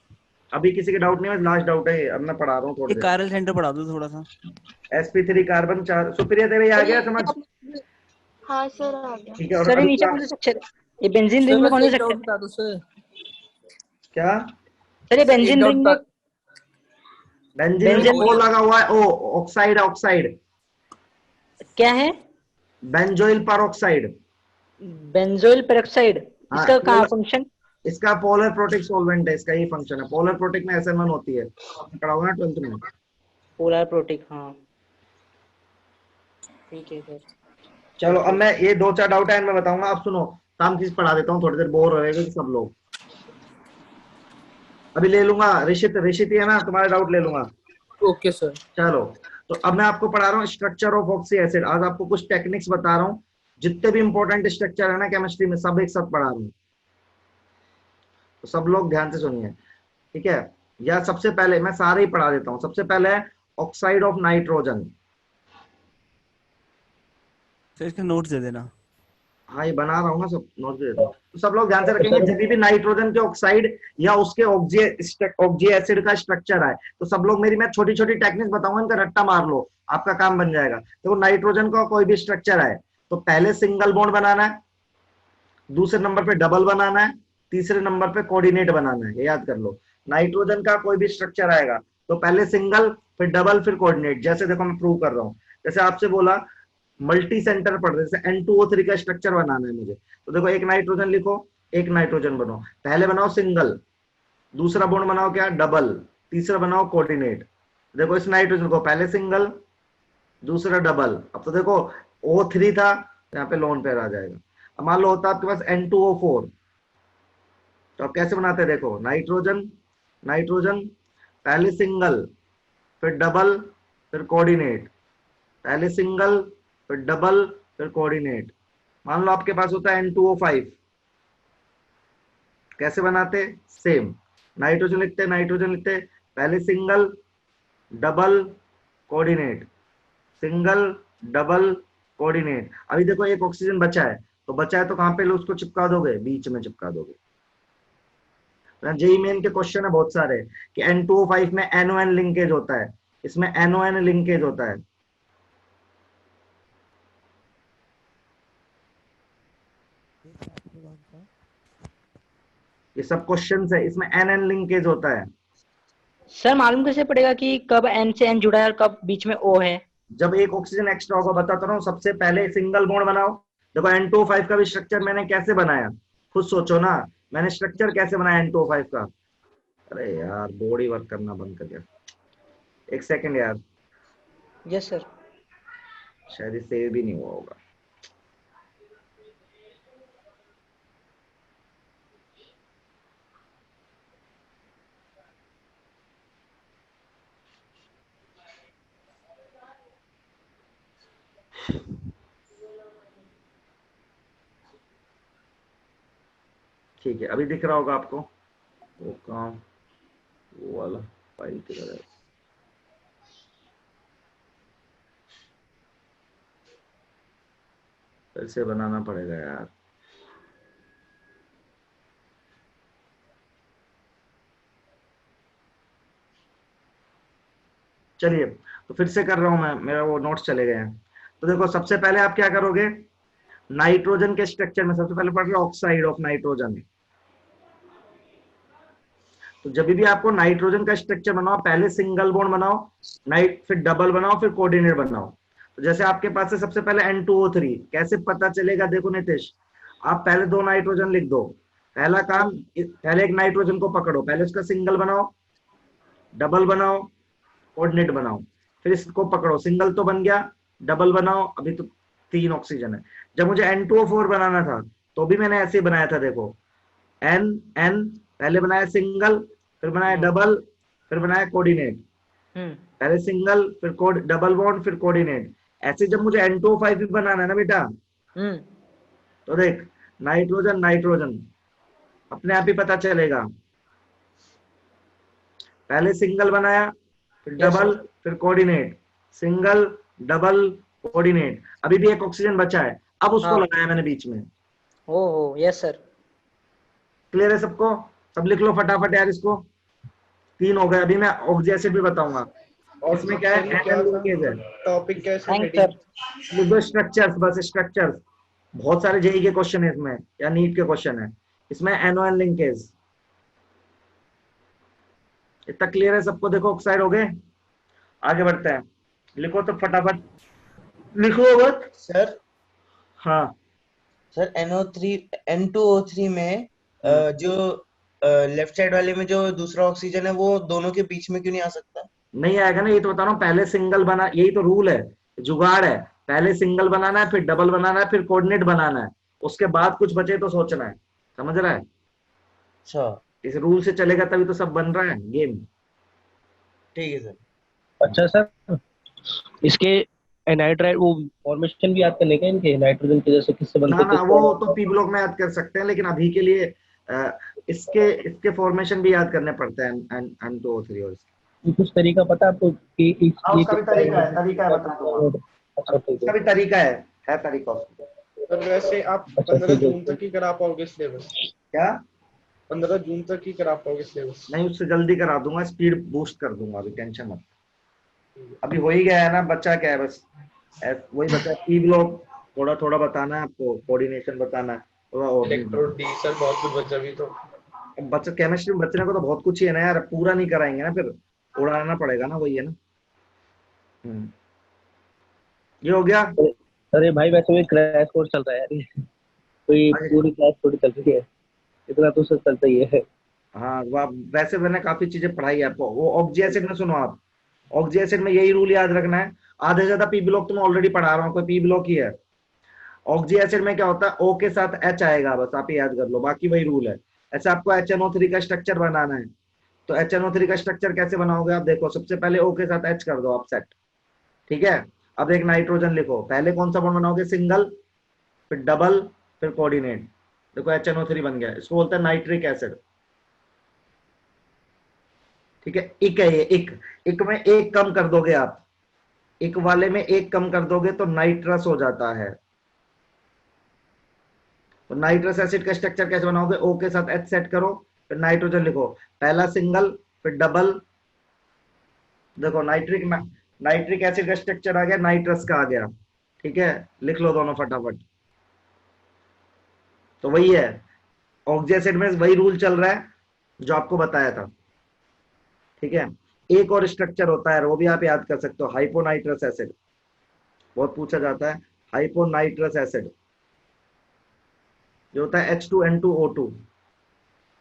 अभी किसी के डाउट नहीं है, लास्ट डाउट है, अब मैं पढ़ा रहा हूँ थोड़ी एक कायरल सेंटर पढ़ा दो थोड़ा सा। sp3 carbon 4। सुप्रिया तेरे ये आ गया समझ? हाँ सर आ गया। ठीक है। और सर ये अभी नीचे क्या? कौन सा सेक्शन है? ये बेंजीन सर रिंग में बस कौन सा एक डाउट सेक्शन है? बता दो सर। क्या? सर ये बेंजीन एक रिंग डाउट में बेंजीन में बेंजीन ओ लगा हुआ है, ओ ऑक्साइड, ऑक्साइड क्या है? Benzoyl peroxide. बेंजोइल पेरोक्साइड, हाँ, इसका कहाँ फंक्शन? इसका पोलर प्रोटिक सॉल्वेंट है, इसका ही फंक्शन है। पोलर प्रोटिक में SN1 होती है, पढ़ा हुआ ना 12th में। पोलर प्रोटिक, हाँ ठीक है सर। चलो अब मैं ये 2-4 डाउट है मैं बताऊंगा, अब सुनो, काम चीज पढ़ा देता हूँ, थोड़ी देर बोर हो रहेगा सब लोग। अभी ले लूंगा ऋषित ही है ना, तुम्हारा डाउट ले लूंगा। Okay sir. चलो तो अब मैं आपको पढ़ा रहा हूँ स्ट्रक्चर ऑफ ऑक्सी एसिड। आज आपको कुछ टेक्निक्स बता रहा हूँ, जितने भी इंपॉर्टेंट स्ट्रक्चर है ना केमिस्ट्री में, सब एक साथ पढ़ा रहा हूँ, तो सब लोग ध्यान से सुनिए, ठीक है? या सबसे पहले मैं सारे ही पढ़ा देता हूँ। सबसे पहले है ऑक्साइड ऑफ नाइट्रोजन। सर इसके नोट्स दे देना। हाँ ये बना रहा हूँ ना, सब नोट दे देता हूँ, तो सब लोग ध्यान से रखेंगे। जब भी नाइट्रोजन के ऑक्साइड या उसके ऑक्जी एसिड का स्ट्रक्चर है, तो सब लोग मेरी मैं छोटी छोटी टेक्निक्स बताऊंगा, इनका रट्टा मार लो, आपका काम बन जाएगा। देखो नाइट्रोजन का कोई भी स्ट्रक्चर है तो पहले सिंगल बॉन्ड बनाना है, दूसरे नंबर पे डबल बनाना है, तीसरे नंबर पे कोऑर्डिनेट बनाना है, ये याद कर लो। नाइट्रोजन का कोई भी स्ट्रक्चर आएगा तो पहले सिंगल, फिर डबल, फिर कोऑर्डिनेट। जैसे देखो मैं प्रूव कर रहा हूँ, जैसे आपसे बोला मल्टी सेंटर पढ़ रहे, जैसे N2O3 का स्ट्रक्चर बनाना है मुझे, तो देखो एक नाइट्रोजन लिखो, एक नाइट्रोजन बनाओ, पहले बनाओ सिंगल, दूसरा बॉन्ड बनाओ क्या, डबल, तीसरा बनाओ कोऑर्डिनेट। देखो इस नाइट्रोजन को पहले सिंगल, दूसरा डबल। अब तो देखो O3 था, यहाँ पे लोन पेयर आ जाएगा। अब मान लो होता आपके पास N2O4, तो आप कैसे बनाते हैं, देखो नाइट्रोजन नाइट्रोजन, पहले सिंगल, फिर डबल, फिर कोऑर्डिनेट, पहले सिंगल, फिर डबल, फिर कोऑर्डिनेट। मान लो आपके पास होता है N2O5, कैसे बनाते, सेम नाइट्रोजन लिखते, पहले single, double, coordinate, single, double, coordinate. अभी देखो एक ऑक्सीजन बचा है, तो कहां पे उसको चिपका दोगे, बीच में चिपका दोगे। जेईई मेन के क्वेश्चन है बहुत सारे कि N2O5 में NON लिंकेज होता है, इसमें NON लिंकेज होता है। ये सब क्वेश्चंस है, इसमें NN लिंकेज होता है। सर मालूम कैसे पड़ेगा कि कब N से N जुड़ा है और कब बीच में O है? जब एक ऑक्सीजन एक्स्ट्रा होगा, बताता रहा हूँ। सबसे पहले सिंगल बॉन्ड बनाओ। देखो N2O5 का भी स्ट्रक्चर मैंने कैसे बनाया, खुद सोचो ना। मैंने स्ट्रक्चर कैसे बनाया N2O5 का। अरे यार बोर्ड ही वर्क करना बंद कर दिया, एक सेकंड यार, यस सर। शायद ये सेव भी नहीं हुआ होगा। ठीक है, अभी दिख रहा होगा आपको वो काम, वो वाला फाइल किधर है। फिर से बनाना पड़ेगा यार। चलिए तो फिर से कर रहा हूं मैं, मेरा वो नोट्स चले गए हैं। तो देखो सबसे पहले आप क्या करोगे, नाइट्रोजन के स्ट्रक्चर में सबसे पहले पढ़ रहे ऑक्साइड ऑफ नाइट्रोजन। तो जब भी आपको नाइट्रोजन का स्ट्रक्चर बनाओ, पहले सिंगल बॉन्ड बनाओ, फिर डबल बनाओ, फिर कोऑर्डिनेट बनाओ। तो जैसे आपके पास है सबसे पहले N2O3, कैसे पता चलेगा, देखो नितेश, आप पहले 2 नाइट्रोजन लिख दो। पहला काम, पहले एक नाइट्रोजन को पकड़ो, पहले उसका सिंगल बनाओ, डबल बनाओ, कोऑर्डिनेट बनाओ, फिर इसको पकड़ो, सिंगल तो बन गया, डबल बनाओ, अभी तो 3 ऑक्सीजन है। जब मुझे N2O4 बनाना था तो भी मैंने ऐसे ही बनाया था, देखो N N, पहले बनाया सिंगल, फिर बनाया डबल, फिर बनाया कोऑर्डिनेट, पहले सिंगल फिर डबल बॉन्ड फिर कोऑर्डिनेट। ऐसे जब मुझे N2O5 भी बनाना है ना बेटा, तो देख नाइट्रोजन नाइट्रोजन अपने आप ही पता चलेगा, पहले सिंगल बनाया, फिर डबल, फिर कोऑर्डिनेट, सिंगल डबल कोऑर्डिनेट। अभी भी एक ऑक्सीजन बचा है, अब उसको लगाया मैंने बीच में। Oh yes sir. क्लियर है सबको? सब लिख लो फटाफट यार इसको। 3 हो गए। अभी मैं ऑक्सी एसिड भी बताऊंगा। और इसमें क्या है, लिंकेज है। टॉपिक कैसे हेडिंग? लिख स्ट्रक्चर्स, बस स्ट्रक्चर्स। बहुत सारे जेई के क्वेश्चन है इसमें या नीट के क्वेश्चन है इसमें। एनओएन लिंकेज, इतना क्लियर है सबको? देखो ऑक्साइड हो गए, आगे बढ़ते हैं। लिखो तो फटाफट लिखो बस सर। हाँ सर N2O3 में जो लेफ्ट साइड वाले में जो दूसरा ऑक्सीजन है वो दोनों के बीच में क्यों नहीं आ सकता? नहीं आएगा ना, ये तो बता रहा हूँ। पहले सिंगल बना, यही तो रूल है, जुगाड़ है। पहले सिंगल बनाना है, फिर डबल बनाना है, फिर कोऑर्डिनेट बनाना है, उसके बाद कुछ बचे तो सोचना है। समझ रहा है? अच्छा, इस रूल से चलेगा तभी तो सब बन रहा है गेम। ठीक है सर। अच्छा सर, इसके एनाइड्राइड वो फॉर्मेशन भी याद करने का, इनके नाइट्रोजन के जैसे किससे बनते ना वो तो पी ब्लॉक में याद कर सकते हैं, लेकिन अभी के लिए इसके फॉर्मेशन भी याद करने पड़ते हैं। N2O3 और कुछ तरीका पता है आपको कि उसका भी तरीका है बता दूंगा। उसका भी तरीका है तरीका उसका। सर वैसे आप 15 जून तक ही करा पाओगे सिलेबस? क्या 15 जून तक ही करा पाओगे सिलेबस? नहीं, उससे जल्दी करा दूंगा, स्पीड बूस्ट कर दूंगा, अभी टेंशन मत। अभी हो ही गया है ना, बच्चा क्या है, बस वही बच्चा पी ब्लॉक थोड़ा थोड़ा बताना है आपको, कोऑर्डिनेशन बताना है। इलेक्ट्रोड डी सर बहुत कुछ बचा भी। तो बच्चा केमिस्ट्री में बचने को तो बहुत कुछ ही है ना यार, पूरा नहीं कराएंगे ना, फिर उड़ाना पड़ेगा ना, वही है ना। ये हो गया। अरे भाई वैसे में क्रैश कोर्स चल रहा है यार, कोई पूरी क्लास थोड़ी चल रही है, इतना तो सब चलता ही है। हाँ वैसे मैंने काफी चीजें पढ़ाई है आपको। वो ऑक्सी एसिड में सुनो आप, ऑक्सी एसिड में यही रूल याद रखना है। आधे से ज्यादा पी ब्लॉक तो मैं ऑलरेडी पढ़ा रहा हूँ, कोई पी ब्लॉक ही है। ऑक्सी एसिड में क्या होता है, O के साथ H आएगा, बस आप याद कर लो, बाकी वही रूल है। ऐसे आपको HNO3 का स्ट्रक्चर बनाना है, तो HNO3 का स्ट्रक्चर कैसे बनाओगे आप देखो। सबसे पहले O के साथ H कर दो आप सेट, ठीक है। अब एक नाइट्रोजन लिखो, पहले कौन सा बॉन्ड बनाओगे, सिंगल, फिर डबल, फिर कोऑर्डिनेट। देखो HNO3 बन गया, इसको बोलते हैं नाइट्रिक एसिड, ठीक है। इक है ये, इक में एक कम कर दोगे आप, इक वाले में एक कम कर दोगे तो नाइट्रस हो जाता है। तो नाइट्रस एसिड का स्ट्रक्चर कैसे बनाओगे, O के साथ H सेट करो, फिर नाइट्रोजन लिखो, पहला सिंगल फिर डबल। देखो नाइट्रिक एसिड का स्ट्रक्चर आ गया, नाइट्रस का आ गया, ठीक है। लिख लो दोनों फटाफट। तो वही है, ऑक्सी एसिड में वही रूल चल रहा है जो आपको बताया था, ठीक है। एक और स्ट्रक्चर होता है, वो भी आप याद कर सकते हो, हाइपोनाइट्रस एसिड, बहुत पूछा जाता है। हाइपोनाइट्रस एसिड जो होता है H2N2O2,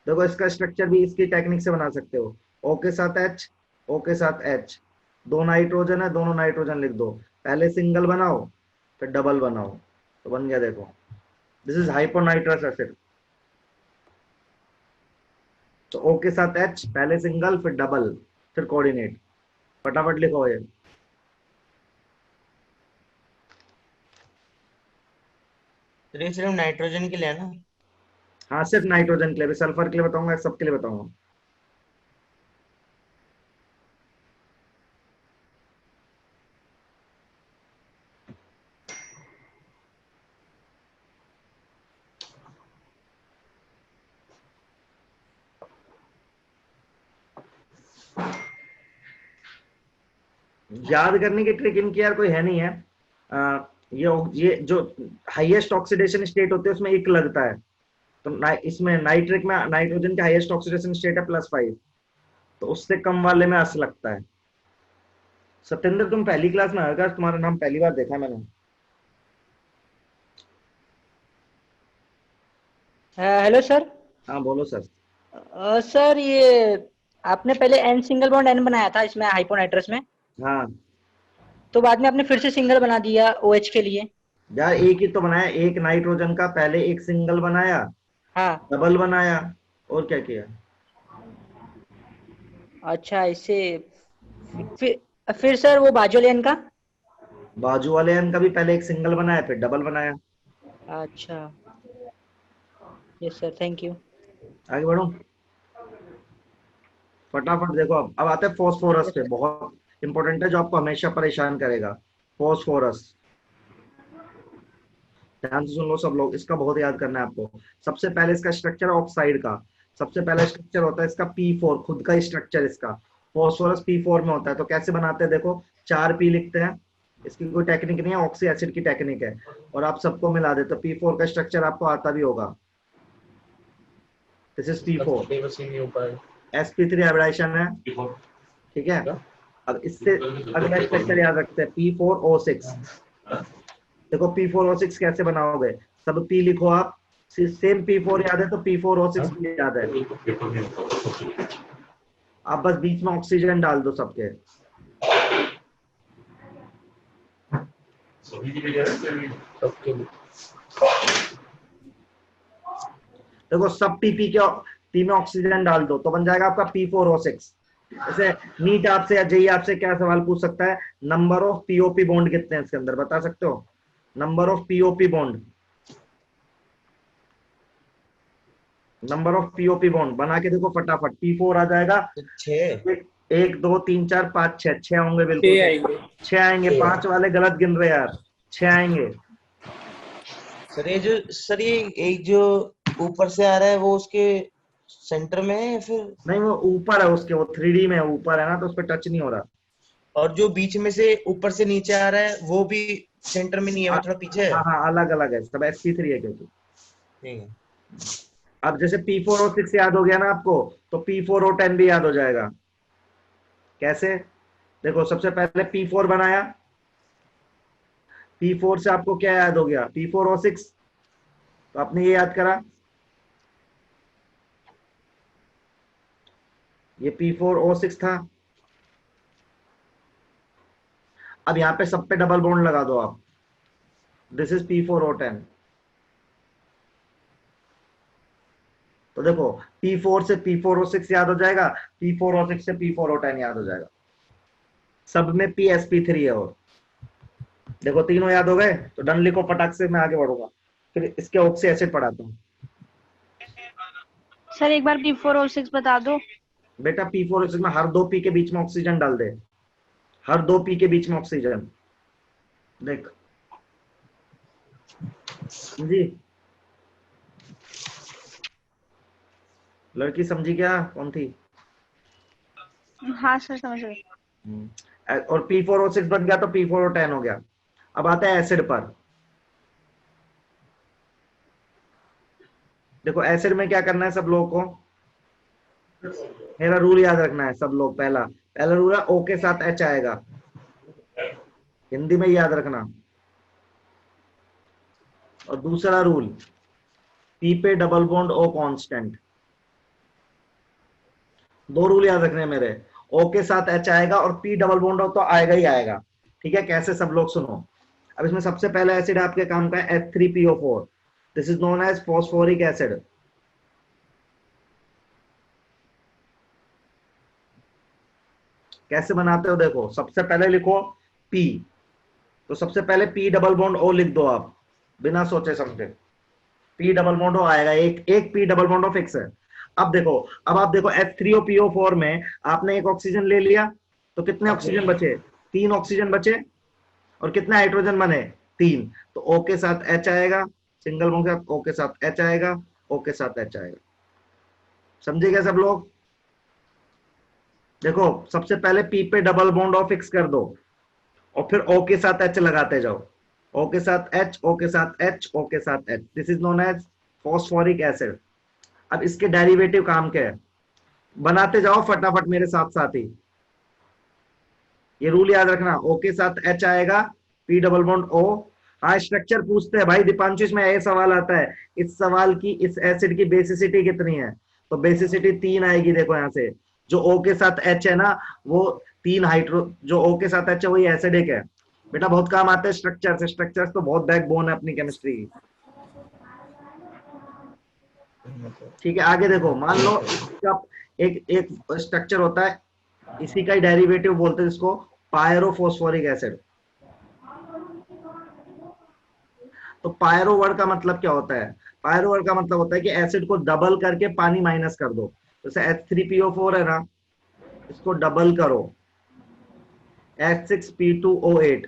देखो इसका स्ट्रक्चर भी इसकी टेक्निक से बना सकते हो। O के साथ H, O के साथ H, दो नाइट्रोजन है, दोनों नाइट्रोजन लिख दो, पहले सिंगल बनाओ फिर डबल बनाओ, तो बन गया देखो, दिस इज हाइपोनाइट्रस एसिड। तो O के साथ H, पहले सिंगल फिर डबल फिर कोऑर्डिनेट, फटाफट लिखो ये। तो ये सिर्फ नाइट्रोजन के लिए है ना? हाँ सिर्फ नाइट्रोजन के लिए, सल्फर के लिए बताऊंगा, सबके लिए बताऊंगा। याद करने की ट्रिक इनकी यार कोई है नहीं है। ये जो हाईएस्ट ऑक्सीडेशन स्टेट होते हैं उसमें एक लगता है, तो इसमें नाइट्रिक में नाइट्रोजन का हाईएस्ट ऑक्सीडेशन स्टेट है +5, तो उससे कम वाले में अस लगता है। सत्येंद्र तुम पहली क्लास में आएगा, तुम्हारा नाम पहली बार देखा है मैंने। Hello sir. हाँ बोलो सर। सर ये आपने पहले N सिंगल बॉन्ड N बनाया था इसमें हाइपोनाइट्रस में, हाँ तो बाद में आपने फिर से सिंगल बना दिया OH के लिए। यार एक ही तो बनाया, एक नाइट्रोजन का पहले एक सिंगल बनाया, हाँ डबल बनाया, और क्या किया। अच्छा इससे फिर सर वो बाजू वाले N का? बाजू वाले N का भी पहले एक सिंगल बनाया फिर डबल बनाया। अच्छा यस सर, थैंक यू। आगे बढ़ो फटाफट। देखो अब आते हैं फॉस्फोरस पे, बहुत इंपॉर्टेंट है जो आपको हमेशा परेशान करेगा। फॉस्फोरस ध्यान से सुन लो सब लोग, इसका बहुत याद करना है आपको। सबसे पहले इसका स्ट्रक्चर ऑक्साइड का, सबसे पहला स्ट्रक्चर होता है इसका P4, खुद का स्ट्रक्चर इसका फॉस्फोरस P4 में होता है। तो कैसे बनाते हैं देखो, 4P लिखते हैं, इसकी कोई टेक्निक नहीं है, ऑक्सी एसिड की टेक्निक है, और आप सबको मिला देते हो। P4 का स्ट्रक्चर आपको आता भी होगा, this is P4, sp3 hybridisation है, ठीक है। अब इससे अगला स्ट्रक्चर याद रखते हैं P4O6। देखो P4O6 कैसे बनाओगे, सब P लिखो आप, सेम P4 याद है तो P4O6 भी याद है। आप बस बीच में ऑक्सीजन डाल दो सबके। देखो सब P में ऑक्सीजन डाल दो तो बन जाएगा आपका P4O6। जैसे नीट आपसे या जेई आपसे क्या सवाल पूछ सकता है, नंबर ऑफ पीओपी बॉन्ड कितने हैं इसके अंदर, बता सकते हो? Number of POP bond, number of POP bond बना के देखो फटाफट। P4 आ जाएगा 6, 1 2 3 4 5 6 होंगे, बिल्कुल 6 आएंगे। 5 वाले गलत गिन रहे यार, 6 आएंगे। सर ये एक जो ऊपर से आ रहा है वो उसके सेंटर में है फिर? नहीं वो ऊपर है उसके, वो 3D में ऊपर है ना, तो उस पर टच नहीं हो रहा। और जो बीच में से ऊपर से नीचे आ रहा है वो भी सेंटर में नहीं है, वो थोड़ा पीछे है। हाँ अलग अलग है, सब sp3 है क्योंकि। ठीक है। अब जैसे P4O6 याद हो गया ना आपको, तो P4O10 भी याद हो जाएगा। कैसे देखो, सबसे पहले P4 बनाया, P4 से आपको क्या याद हो गया, P4O6, तो आपने ये याद करा, ये P4O6 था। अब यहाँ पे सब पे डबल बॉन्ड लगा दो आप, दिस इज P4O10। तो देखो P4 से P4O6 याद हो जाएगा, P4O6 से P4O10 याद हो जाएगा, सब में PsP3 है। और देखो तीनों याद हो गए, तो डन लिखो फटाक से, मैं आगे बढ़ूंगा, फिर इसके ऑक्सी एसिड पढ़ाता हूँ। सर एक बार P4O6 बता दो। बेटा P4O6 में हर 2 P के बीच में ऑक्सीजन डाल दे, हर 2 P के बीच में ऑक्सीजन। देख जी, लड़की समझी क्या, कौन थी? हाँ सर समझ गए। और P4O6 बन गया तो P4O10 हो गया। अब आता है एसिड पर। देखो एसिड में क्या करना है सब लोगों को, मेरा रूल याद रखना है सब लोग। पहला रूल है O के साथ H आएगा, हिंदी में याद रखना। और दूसरा रूल, P पे डबल बॉन्ड O कांस्टेंट। दो रूल याद रखने हैं मेरे, O के साथ H आएगा और P डबल बॉन्ड हो तो आएगा ही आएगा। ठीक है, कैसे सब लोग सुनो। अब इसमें सबसे पहला एसिड आपके काम का है H3PO4, this is known as phosphoric acid. कैसे बनाते हो देखो, सबसे पहले लिखो P, तो सबसे पहले P डबल बॉन्ड O लिख दो आप बिना सोचे समझे, P डबल बॉन्ड O आएगा, एक P double bond O fix है। अब आप देखो H3PO4 में आपने एक ऑक्सीजन ले लिया तो कितने ऑक्सीजन बचे, 3 ऑक्सीजन बचे, और कितने हाइड्रोजन बने, 3, तो O के साथ H आएगा, सिंगल बॉन्ड के साथ O के साथ H आएगा, O के साथ H आएगा। समझे क्या सब लोग? देखो सबसे पहले P पे डबल बॉन्ड O फिक्स कर दो और फिर O के साथ H लगाते जाओ, O के साथ H, O के साथ H, O के साथ H, this is known as phosphoric acid. अब इसके डेरिवेटिव काम क्या है, बनाते जाओ फटाफट मेरे साथ साथ ही, ये रूल याद रखना, O के साथ H आएगा, P डबल बॉन्ड O। हाँ स्ट्रक्चर पूछते हैं भाई दीपांशु, इसमें ये सवाल आता है, इस सवाल की इस एसिड की बेसिसिटी कितनी है, तो बेसिसिटी 3 आएगी। देखो यहाँ से जो O के साथ H है ना, वो 3 हाइड्रो, जो O के साथ H है वही एसिडिक है। बेटा बहुत काम आता है स्ट्रक्चर से, स्ट्रक्चर तो बहुत बैकबोन है अपनी केमिस्ट्री की। ठीक है, आगे देखो, मान लो एक स्ट्रक्चर होता है, इसी का ही डेरिवेटिव बोलते हैं जिसको पायरोफॉस्फोरिक एसिड। तो पायरो वर्ड का मतलब क्या होता है, पायरो वर्ड का मतलब होता है कि एसिड को डबल करके पानी माइनस कर दो। जैसे H3PO4 है ना, इसको डबल करो H6P2O8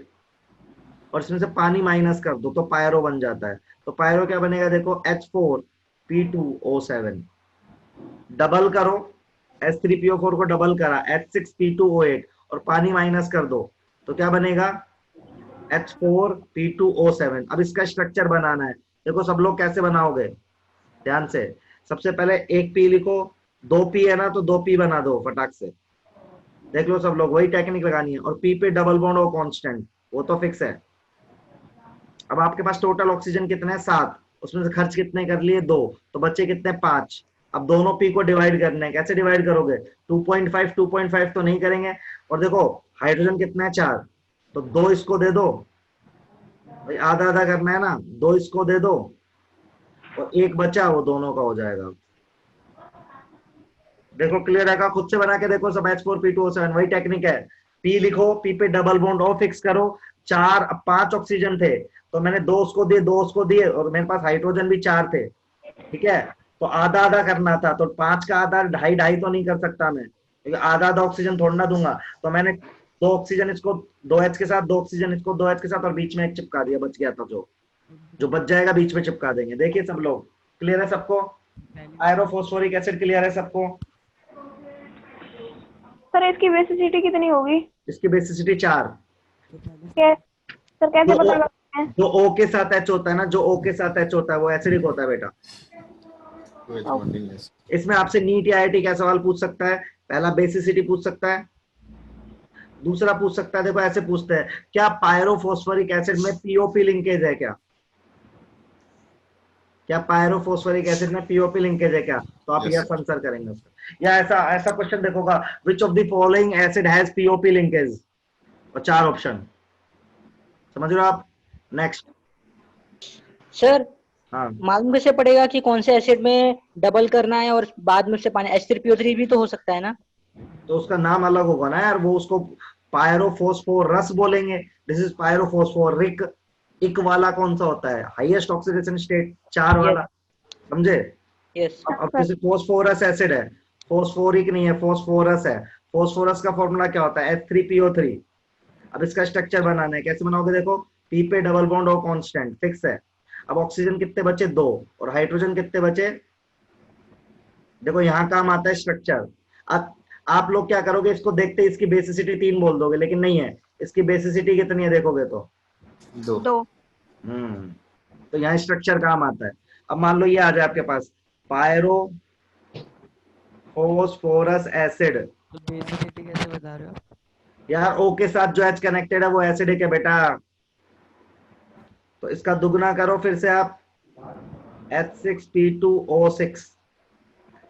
और इसमें से पानी माइनस कर दो तो पायरो बन जाता है। तो पायरो क्या बनेगा, देखो H4P2O7, डबल करो H3PO4 को डबल करा H6P2O8 और पानी माइनस कर दो तो क्या बनेगा, H4P2O7। अब इसका स्ट्रक्चर बनाना है, देखो सब लोग कैसे बनाओगे ध्यान से। सबसे पहले एक P लिखो, 2 P है ना तो 2 P बना दो फटाक से, देख लो सब लोग, वही टेक्निक लगानी है। और P पे डबल बॉन्ड हो कांस्टेंट, वो तो फिक्स है। अब आपके पास टोटल ऑक्सीजन कितने हैं, 7, उसमें से खर्च कितने कर लिए, 2, तो बच्चे कितने, 5। अब दोनों P को डिवाइड करना है, कैसे डिवाइड करोगे, 2.5 तो नहीं करेंगे। और देखो हाइड्रोजन कितना है, 4, तो 2 इसको दे दो भाई, आधा आधा करना है ना, 2 इसको दे दो और 1 बचा वो दोनों का हो जाएगा। देखो क्लियर है का, खुद से बना के देखो सब। H4P2O7 वही टेक्निक है, P लिखो, P पे डबल बॉन्ड O फिक्स करो, 4, अब 5 ऑक्सीजन थे तो मैंने 2 उसको दिए, 2 उसको दिए, और मेरे पास हाइड्रोजन भी 4 थे। ठीक है, तो आधा आधा करना था, तो 5 का आधा 2.5 तो नहीं कर सकता मैं, क्योंकि आधा आधा ऑक्सीजन थोड़ा ना दूंगा। तो मैंने 2 ऑक्सीजन इसको 2H के साथ, 2 ऑक्सीजन इसको 2H के साथ, और बीच में एक चिपका दिया, बच गया था, जो बच जाएगा बीच में चिपका देंगे। देखिए सब लोग क्लियर है सबको, पायरोफॉस्फोरिक एसिड क्लियर है सबको? सर इसकी बेसिसिटी कितनी होगी? इसकी बेसिसिटी 4। सर कैसे पता करते हैं? जो O के साथ H होता है ना, जो O के साथ H होता है वो एसिडिक होता है बेटा। इसमें आपसे नीट या IIT क्या सवाल पूछ सकता है, पहला बेसिसिटी पूछ सकता है, दूसरा पूछ सकता है, देखो ऐसे पूछते हैं, क्या पायरोफॉस्फोरिक एसिड में POP लिंकेज है क्या, क्या पायरोफॉस्फोरिक एसिड में POP लिंकेज है क्या, तो आप यस आंसर करेंगे उसका। या ऐसा क्वेश्चन देखोगा, which of the following acid has POP linkage, और 4 ऑप्शन, समझ रहे हो आप? नेक्स्ट सर, हाँ, मालूम कैसे पड़ेगा कि कौन से एसिड में डबल करना है और बाद में उससे पानी, H3PO3 भी तो हो सकता है ना? तो उसका नाम अलग होगा ना यार, वो उसको पायरोफॉस्फोरस बोलेंगे, दिस इज पायरोफॉस्फोरिक। इक वाला कौन सा होता है, हाईएस्ट ऑक्सीडेशन स्टेट, 4 वाला, समझे? यस। अब जैसे फॉस्फोरस एसिड है, फॉस्फोरिक नहीं है, फॉस्फोरस है। फॉस्फोरस का फॉर्मूला क्या होता है, H3PO3। अब इसका स्ट्रक्चर बनाना है, कैसे बनाओगे, देखो P पे डबल बॉन्ड हो कांस्टेंट, फिक्स है। अब ऑक्सीजन कितने बचे, 2, और हाइड्रोजन कितने बचे, देखो यहाँ काम आता है स्ट्रक्चर। आप लोग क्या करोगे, इसको देखते इसकी बेसिसिटी 3 बोल दोगे, लेकिन नहीं है, इसकी बेसिसिटी कितनी है देखोगे तो 2। तो यहाँ स्ट्रक्चर काम आता है। अब मान लो ये आ जाए आपके पास पायरो फॉस्फोरस एसिड, तो बेसिसिटी कैसे बता रहे हो आप? यार O के साथ जो H कनेक्टेड है वो एसिडिक है बेटा, तो इसका दुगना करो फिर से आप, H6P2O6,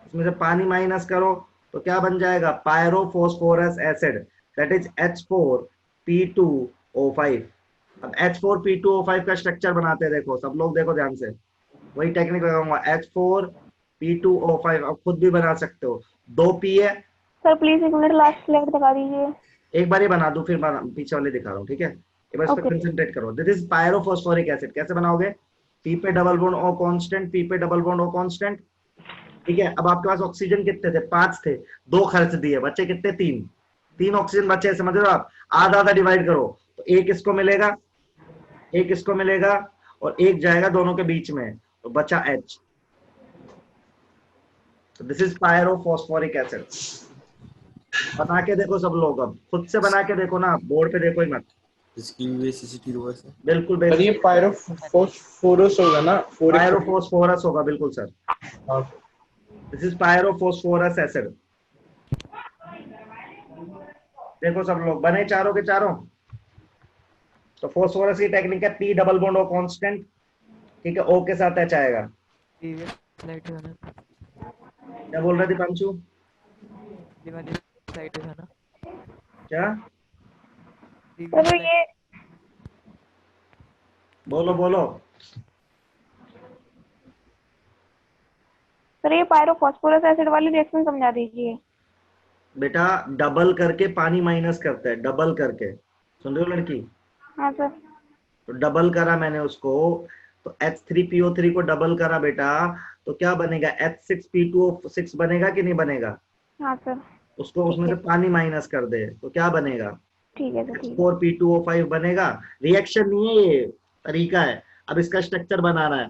इसमें से पानी माइनस करो तो क्या बन जाएगा, पायरोफॉस्फोरस एसिड, दैट इज H4P2O5। अब H4P2O5 का स्ट्रक्चर बनाते हैं, देखो सब लोग देखो ध्यान से, वही टेक्निक लगाऊंगा, H4P2O5, अब खुद भी बना सकते हो। 2 P है, sir please 1 minute last slide दिखा दीजिए। एक बार ये बना दूं फिर पीछे वाले दिखा रहा हूँ, ठीक है। एक बार इस पर ओके। कंसंट्रेट करो। दिस इज पायरोफॉस्फोरिक एसिड, कैसे बनाओगे, P पे double bond O constant, P पे डबल बॉन्ड O कांस्टेंट, ठीक है। अब आपके पास ऑक्सीजन कितने थे, 5 थे, 2 खर्च दिए, बचे कितने, 3 ऑक्सीजन बचे, समझ रहे हो आप, आधा आधा डिवाइड करो, तो एक इसको मिलेगा, एक इसको मिलेगा, और एक जाएगा दोनों के बीच में, तो बचा H। This is pyrophosphoric acid. बना के देखो सब लोग, अब खुद से बना के देखो ना, बोर्ड पे देखो ही मत। इसकी बेसिसिटी रिवर्स है। बिल्कुल पर ये पायरोफॉस्फोरस होगा ना, पायरोफॉस्फोरस होगा, बिल्कुल sir. This is pyrophosphorous acid. देखो सब लोग बने चारों के चारों। तो फॉस्फोरस की टेक्निक है P double bond O constant, ठीक है, O के साथ H आएगा। प्रीवियस स्लाइड पे जाना, क्या बोल रहे थे पंचू, ये वाली स्लाइड पे जाना, क्या प्रीवियस सर ये बोलो बोलो। सर ये पायरोफॉस्फोरस एसिड वाली रिएक्शन समझा दीजिए। बेटा डबल करके पानी माइनस करते हैं, डबल करके, सुन रही हो लड़की, हाँ सर। तो डबल करा मैंने उसको, तो H3PO3 को डबल करा बेटा, तो क्या बनेगा, H6P2O6 बनेगा कि नहीं बनेगा, हाँ सर। उसको उसमें से पानी माइनस कर दे तो क्या बनेगा, ठीक है सर, ठीक है। H4P2O5 बनेगा। रिएक्शन नहीं है ये, तरीका है। अब इसका स्ट्रक्चर बनाना है।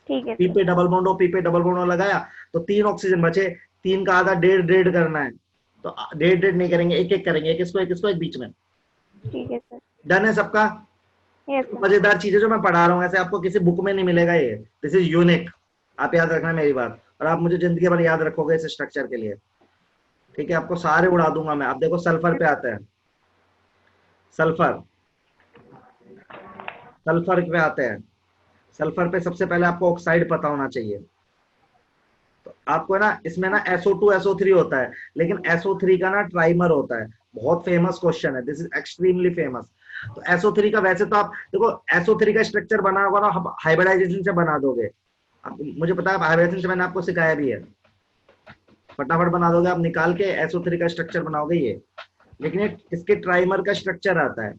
ठीक है P सर। पे डबल बॉन्ड O, P पे डबल बॉन्ड O लगाया, तो 3 ऑक्सीजन बचे, 3 का आधा डेढ़ डेढ़ करना है, तो डेढ़ डेढ़ नहीं करेंगे, एक एक करेंगे, एक इसको एक बीच में। ठीक है सर। डन है सबका। Yes sir. मजेदार चीजें जो मैं पढ़ा रहा हूँ, ऐसे आपको किसी बुक में नहीं मिलेगा ये, दिस इज यूनिक। आप याद रखना मेरी बात, और आप मुझे जिंदगी भर याद रखोगे इस स्ट्रक्चर के लिए, ठीक है। आपको सारे उड़ा दूंगा मैं। आप देखो सल्फर पे आते हैं, सल्फर, सल्फर पे आते हैं। सल्फर पे सबसे पहले आपको ऑक्साइड पता होना चाहिए। तो आपको ना इसमें ना SO2 SO3 होता है, लेकिन SO3 का ना ट्राइमर होता है। बहुत फेमस क्वेश्चन है, दिस इज एक्सट्रीमली फेमस। तो SO3 का वैसे तो आप देखो, SO3 का स्ट्रक्चर बना होगा ना, हाइब्रिडाइजेशन से बना दोगे आप, मुझे पता है हाइब्रिडाइजेशन से मैंने आपको सिखाया भी है, फटाफट बना दोगे आप, निकाल के SO3 का स्ट्रक्चर बनाओगे ये। लेकिन इसके ट्राइमर का स्ट्रक्चर आता है।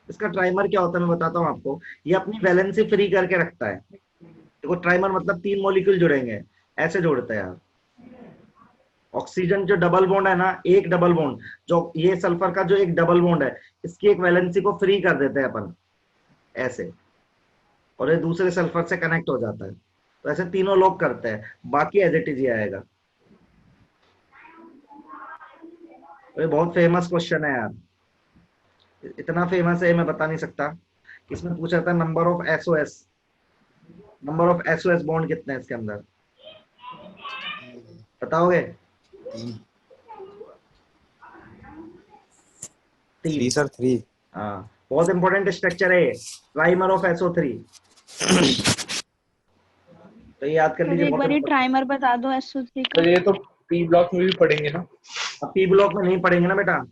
इसका ट्राइमर क्या होता है मैं बताता हूँ आपको। ये अपनी वैलेंसी फ्री करके रखता है। देखो ट्राइमर मतलब 3 मॉलिक्यूल जुड़ेंगे, ऐसे जोड़ते हैं आप। ऑक्सीजन जो डबल बॉन्ड है ना, एक डबल बॉन्ड, जो ये सल्फर का जो एक डबल बॉन्ड है, इसकी एक वैलेंसी को फ्री कर देते हैं अपन ऐसे, और ये दूसरे सल्फर से कनेक्ट हो जाता है। तो ऐसे तीनों लोग करते हैं, बाकी एज इट इज ही आएगा। ये बहुत फेमस क्वेश्चन है यार, इतना फेमस है मैं बता नहीं सकता। इसमें पूछा था number of SOS, number of SOS bond कितने हैं इसके अंदर, बताओगे? 3 सर, 3। हाँ, बहुत इंपॉर्टेंट स्ट्रक्चर है ट्राइमर ऑफ SO3, तो ये याद कर लीजिए। एक बार ट्राइमर बता दो SO3 का। तो ये तो P ब्लॉक में भी पढ़ेंगे ना? अब P ब्लॉक में नहीं पढ़ेंगे ना बेटा,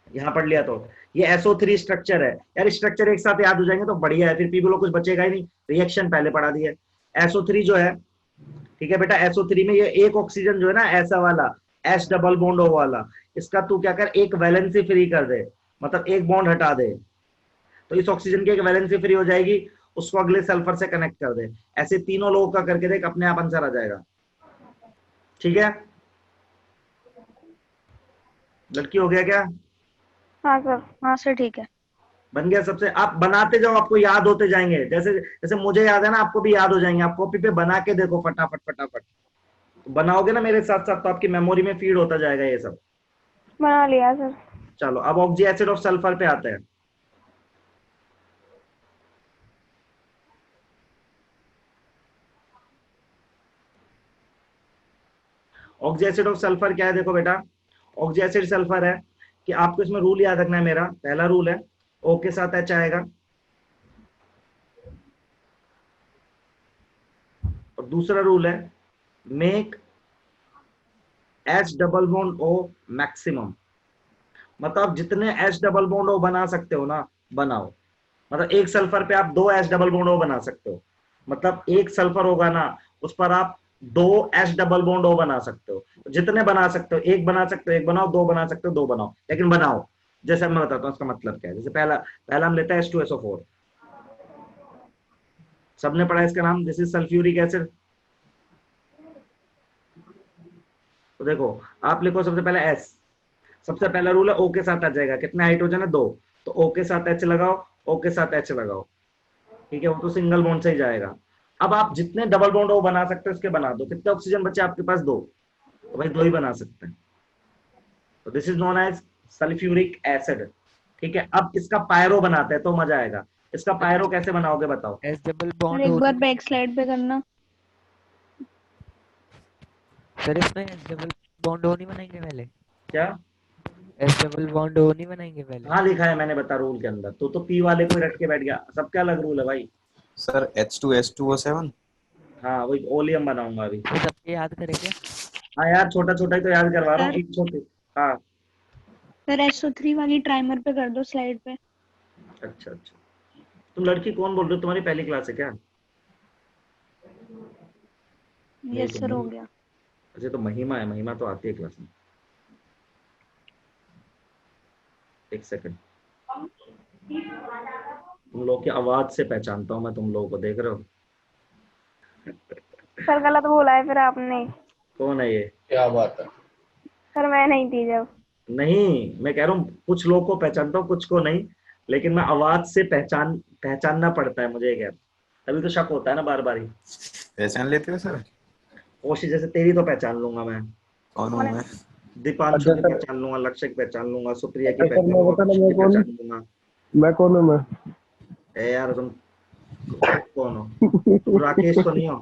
यहाँ पढ़ लिया तो। ये SO3 स्ट्रक्चर है यार, स्ट्रक्चर एक साथ याद हो जाएंगे तो बढ़िया है, फिर P ब्लॉक कुछ बचेगा ही नहीं। रिएक्शन पहले पढ़ा दिए। SO3 जो है, ठीक है बेटा, SO3 में ये एक ऑक्सीजन जो है ना, ऐसा वाला H डबल बॉन्ड O वाला, इसका तू क्या कर, एक वैलेंसी फ्री कर दे, मतलब एक बॉन्ड हटा दे, तो इस ऑक्सीजन की एक वैलेंसी फ्री हो जाएगी, उसको अगले सल्फर से कनेक्ट कर दे। ऐसे तीनों लोगों का करके देख, अपने आप आंसर आ जाएगा। ठीक है, लड़की हो गया क्या? हाँ सर। हाँ सर ठीक है। बन गया सबसे। आप बनाते जाओ, आपको याद होते जाएंगे, जैसे जैसे मुझे याद है ना, आपको भी याद हो जाएंगे। आप कॉपी पे बना के देखो फटाफट फटाफट, तो बनाओगे ना मेरे साथ साथ, तो आपकी मेमोरी में फीड होता जाएगा ये सब। बना लिया सर। चलो अब ऑक्सी एसिड ऑफ सल्फर पे आते हैं। ऑक्सी एसिड ऑफ सल्फर क्या है, देखो बेटा, ऑक्सी एसिड सल्फर है कि आपको इसमें रूल याद रखना है। मेरा पहला रूल है O के साथ H आएगा, और दूसरा रूल है make H double bond O maximum, मतलब आप जितने H डबल बॉन्ड O बना सकते हो ना बनाओ। मतलब एक सल्फर पे आप 2 H डबल बॉन्ड O बना सकते हो, मतलब एक सल्फर होगा ना उस पर आप 2 H डबल बॉन्ड O बना सकते हो। जितने बना सकते हो, एक बना सकते हो एक बनाओ, दो बना सकते हो दो बनाओ, लेकिन बनाओ। जैसे मैं बताता हूँ इसका मतलब क्या है। जैसे पहला हम लेते हैं H2SO4, सबने पढ़ा इसका नाम, दिस इज सल्फ्यूरिक एसिड। तो देखो आप लिखो सबसे पहले S, सबसे पहला रूल है O के साथ आ जाएगा, कितने हाइड्रोजन है 2, तो O के साथ H लगाओ, O के साथ H लगाओ, ठीक है, वो तो सिंगल बॉन्ड से ही जाएगा। अब आप जितने डबल बॉन्ड O बना सकते हो उसके बना दो। कितने ऑक्सीजन बचे आपके पास 2, तो भाई 2 ही बना सकते हैं। तो this is known as sulphuric acid, ठीक है। अब इसका पायरो बनाते हैं तो मजा आएगा। इसका पायरो कैसे बनाओगे बताओ? एस डबल सर बॉन्ड एक बार बैक स्लाइड पे करना। सर इसमें एस डबल बॉन्ड O नहीं बनाएंगे पहले? क्या एस डबल बॉन्ड O नहीं बनाएंगे पहले? हाँ लिखा है मैंने, बता रूल के अंदर। तो पी वाले को ही रट के बैठ गया, सबका अलग रूल है भाई। Sir H2S2O7। हाँ वही ओलियम बनाऊंगा अभी। तो सबके याद करेंगे? हाँ यार छोटा छोटा ही तो याद करवा रहा हूँ, एक छोटे। हाँ सर SO3 वाली ट्राइमर पे कर दो स्लाइड पे। अच्छा अच्छा, तुम लड़की कौन बोल रहे हो? तुम्हारी पहली क्लास है क्या? यस सर हो गया। अच्छा तो महिमा है, महिमा तो आती है क्लास में। एक सेकंड, तुम लोग की आवाज से पहचानता हूँ मैं तुम लोगों को, देख रहे हो? सर गलत बोला है फिर आपने। कौन है ये? क्या बात है? सर मैं नहीं थी जब। नहीं मैं कह रहा हूँ कुछ लोग को पहचानता हूँ कुछ को नहीं, लेकिन मैं आवाज से पहचानना पड़ता है मुझे, क्या तभी तो शक होता है ना बार बार ही। पहचान लेते हो सर? कोशिश, जैसे तेरी तो पहचान लूंगा मैं, कौन हूँ मैं? दीपांशु की पहचान लूंगा, लक्ष्य की पहचान लूंगा, सुप्रिया की पहचान लूंगा, पहचान लूंगा। मैं कौन हूँ? मैं ए यार तुम कौन हो? तुम राकेश तो नहीं हो?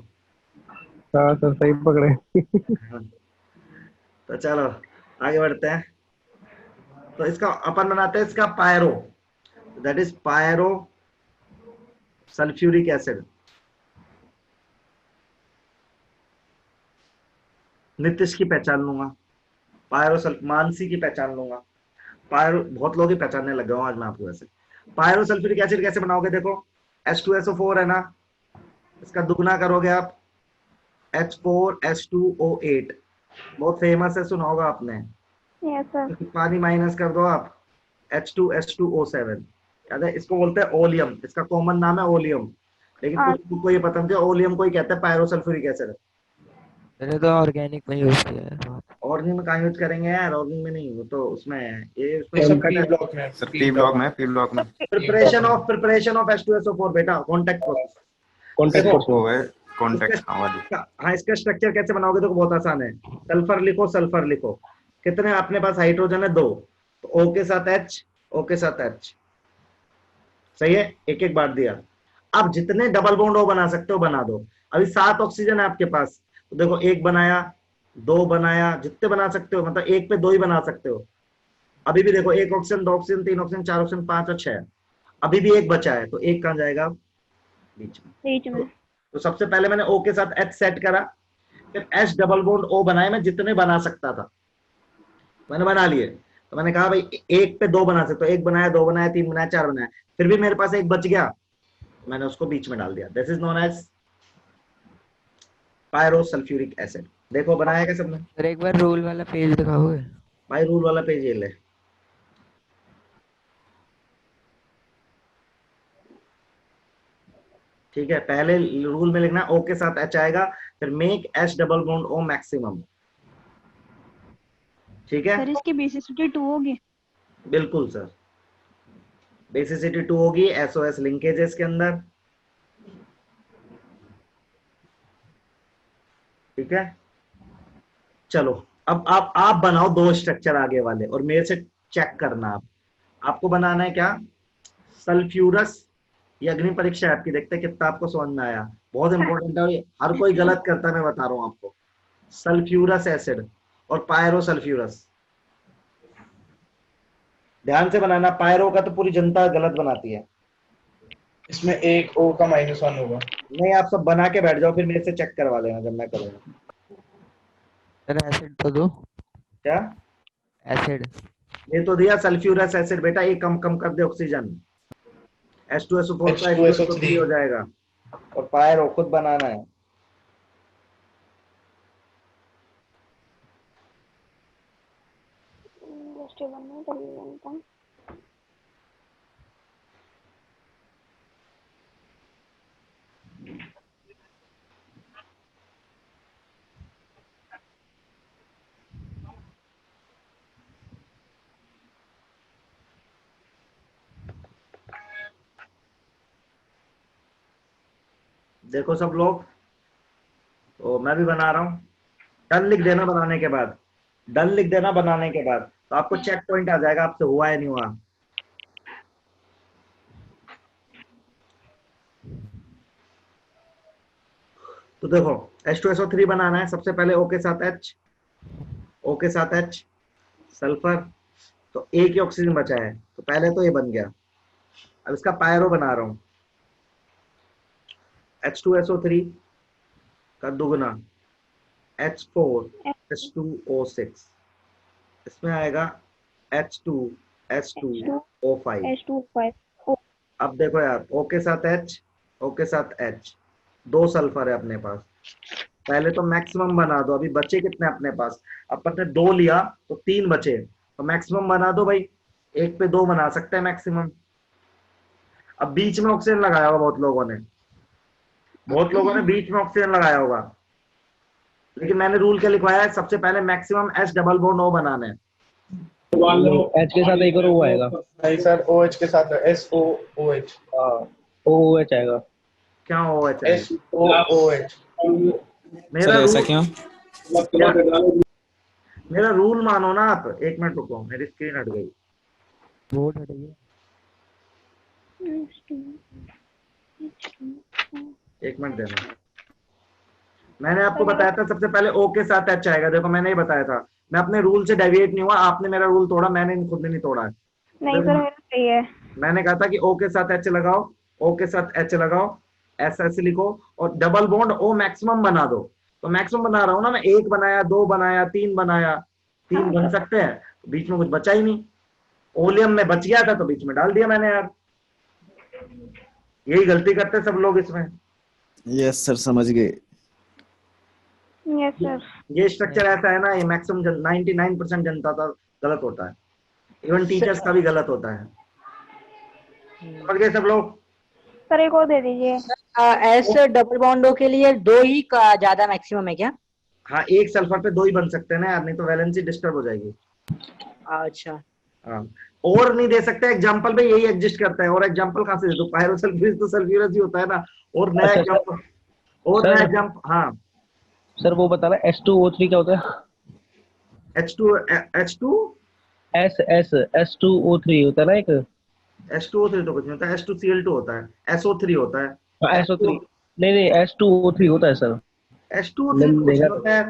हाँ सर सही पकड़े। तो चलो आगे बढ़ते हैं। तो इसका अपन बनाते हैं इसका pyro, that is pyro sulphuric acid. Nitish की पहचान लूंगा, पायरो मानसी की पहचान लूंगा, पायरो बहुत लोग ही पहचानने लग गए हूं आज मैं आपको। वैसे पायरो सल्फ्यूरिक एसिड कैसे बनाओगे? देखो H2SO4 है ना, इसका दुगना करोगे आप H4H2O8, बहुत फेमस है, सुना होगा आपने। Yes sir. पानी माइनस कर दो आप H2H2O7, याद है? इसको बोलते हैं ओलियम, इसका कॉमन नाम है ओलियम, लेकिन कुछ लोगों को ये पता नहीं ओलियम को ही कहते हैं पायरो सल्फ्यूरिक एसिड। मैंने तो ऑर्गेनिक में यूज किया है। ऑर्गेनिक में कहाँ यूज करेंगे यार? ऑर्गेनिक में नहीं, वो तो उसमें ये पी ब्लॉक में, सर पी ब्लॉक में प्रिपरेशन ऑफ H2SO4 बेटा, कॉन्टैक्ट प्रोसेस। हाँ इसका स्ट्रक्चर कैसे बनाओगे? तो बहुत आसान है, सल्फर लिखो, कितने अपने पास हाइड्रोजन है 2, तो O के साथ H, O के साथ H, सही है, एक एक बार दिया। अब जितने डबल बॉन्ड O बना सकते हो बना दो। अभी 7 ऑक्सीजन है आपके पास, तो देखो एक बनाया, 2 बनाया, जितने बना सकते हो, मतलब एक पे 2 ही बना सकते हो। अभी भी देखो 1 ऑक्सीजन, 2 ऑक्सीजन, 3 ऑक्सीजन, 4 ऑक्सीजन, 5 और 6, अभी भी एक बचा है, तो एक कहाँ जाएगा? बीच में। तो सबसे पहले मैंने O के साथ H सेट करा, फिर H डबल बॉन्ड O बनाए, मैं जितने बना सकता था मैंने बना लिए। तो मैंने कहा भाई एक पे 2 बना सकते हो, 1 बनाया, 2 बनाया, 3 बनाया, 4 बनाया, फिर भी मेरे पास एक बच गया, मैंने उसको बीच में डाल दिया। This is known as pyro sulphuric acid. देखो बनाया क्या सबने? सर एक बार रूल वाला पेज दिखाओगे? भाई रूल वाला पेज ये ले, ठीक है। पहले रूल में लिखना O के साथ H आएगा, फिर make H double bond O maximum, ठीक है। सर इसकी बेसिसिटी 2 होगी? बिल्कुल सर, बेसिसिटी 2 होगी, SOS लिंकेज है इसके अंदर, ठीक है। चलो अब आप बनाओ 2 स्ट्रक्चर आगे वाले और मेरे से चेक करना। आपको बनाना है क्या? सल्फ्यूरस, ये अग्नि परीक्षा है आपकी, देखते हैं कितना आपको समझ में आया। बहुत इंपॉर्टेंट है, हर कोई गलत करता है, मैं बता रहा हूँ आपको। सल्फ्यूरस एसिड और पायरो सल्फ्यूरस, ध्यान से बनाना। पायरो का तो पूरी जनता गलत बनाती है, इसमें एक O का -1 होगा। नहीं आप सब बना के बैठ जाओ, फिर मेरे से चेक करवा लेना जब मैं करूंगा। सर एसिड तो दो। क्या एसिड। ये तो दिया सल्फ्यूरस एसिड बेटा, ये कम कम कर दे ऑक्सीजन, H2SO4 का H2SO3 हो जाएगा, और पायरो खुद बनाना है। देखो सब लोग, तो मैं भी बना रहा हूँ, डन लिख देना बनाने के बाद, डन लिख देना बनाने के बाद, तो आपको चेक पॉइंट आ जाएगा आपसे हुआ है नहीं हुआ। तो देखो H2SO3 बनाना है, सबसे पहले O के साथ H, O के साथ H, सल्फर, तो एक ही ऑक्सीजन बचा है, तो पहले तो ये बन गया। अब इसका पायरो बना रहा हूँ, H2SO3 का दुगना H4H2O6, इसमें आएगा H2S2O5। अब देखो यार, O के साथ H, O के साथ H, दो सल्फर है अपने पास, पहले तो मैक्सिमम बना दो। अभी बचे कितने अपने पास, अपन ने 2 लिया तो 3 बचे, तो मैक्सिमम बना दो भाई, एक पे 2 बना सकते हैं मैक्सिमम। अब बीच में ऑक्सीजन लगाया होगा बहुत लोगों ने बीच में ऑक्सीजन लगाया होगा, लेकिन मैंने रूल क्या लिखवाया है, सबसे पहले maximum H double bond O बनाना है। H के साथ एक और O आएगा। नहीं सर, OH के साथ SOOH। OOH आएगा। क्या OH है? SOOH। मेरा रूल मानो ना आप, एक मिनट रुको, मेरी स्क्रीन हट गई, बोर्ड हट गई। एक मिनट देना। मैंने आपको बताया था सबसे पहले O के साथ H आएगा, देखो मैंने ही बताया था, मैं अपने रूल से डेविएट नहीं हुआ, आपने मेरा रूल तोड़ा, मैंने खुद ने नहीं तोड़ा है। नहीं सर, मेरा सही है। मैंने कहा था कि O के साथ H लगाओ, O के साथ H लगाओ, SS लिखो, और डबल बॉन्ड O मैक्सिमम बना दो। तो मैक्सिमम बना रहा हूँ ना मैं, 1 बनाया, 2 बनाया, 3 बनाया, 3 बन सकते हैं, बीच में कुछ बचा ही नहीं, ओलियम में बच गया था तो बीच में डाल दिया मैंने यार, यही गलती करते सब लोग इसमें। यस सर, समझ गए। Yes sir. ये स्ट्रक्चर ऐसा है ना, ये मैक्सिमम 99% जनता का गलत होता है, इवन टीचर्स का भी गलत होता है। समझ गए सब लोग? सर एक और दे दीजिए। एस डबल बॉन्डो के लिए 2 ही का ज्यादा मैक्सिमम है क्या? हाँ, एक सल्फर पे 2 ही बन सकते हैं ना यार, नहीं तो वैलेंसी डिस्टर्ब हो जाएगी। अच्छा हाँ, और नहीं दे सकते, एग्जांपल पे यही एग्जिस्ट करता है, और एग्जांपल कहाँ से दे दो, पायरोसल्फ्यूरस तो सल्फ्यूरस ही होता है ना, और नया एग्जांपल, और नया एग्जांपल। हाँ सर वो बता रहा है H2O3 क्या होता है? S2O3 होता है ना एक। H2O3 तो कुछ नहीं होता है, H2Cl2 होता है, SO3 होता है। SO3 नहीं, H2O3 होता है सर। H2O3 तो कुछ होता है,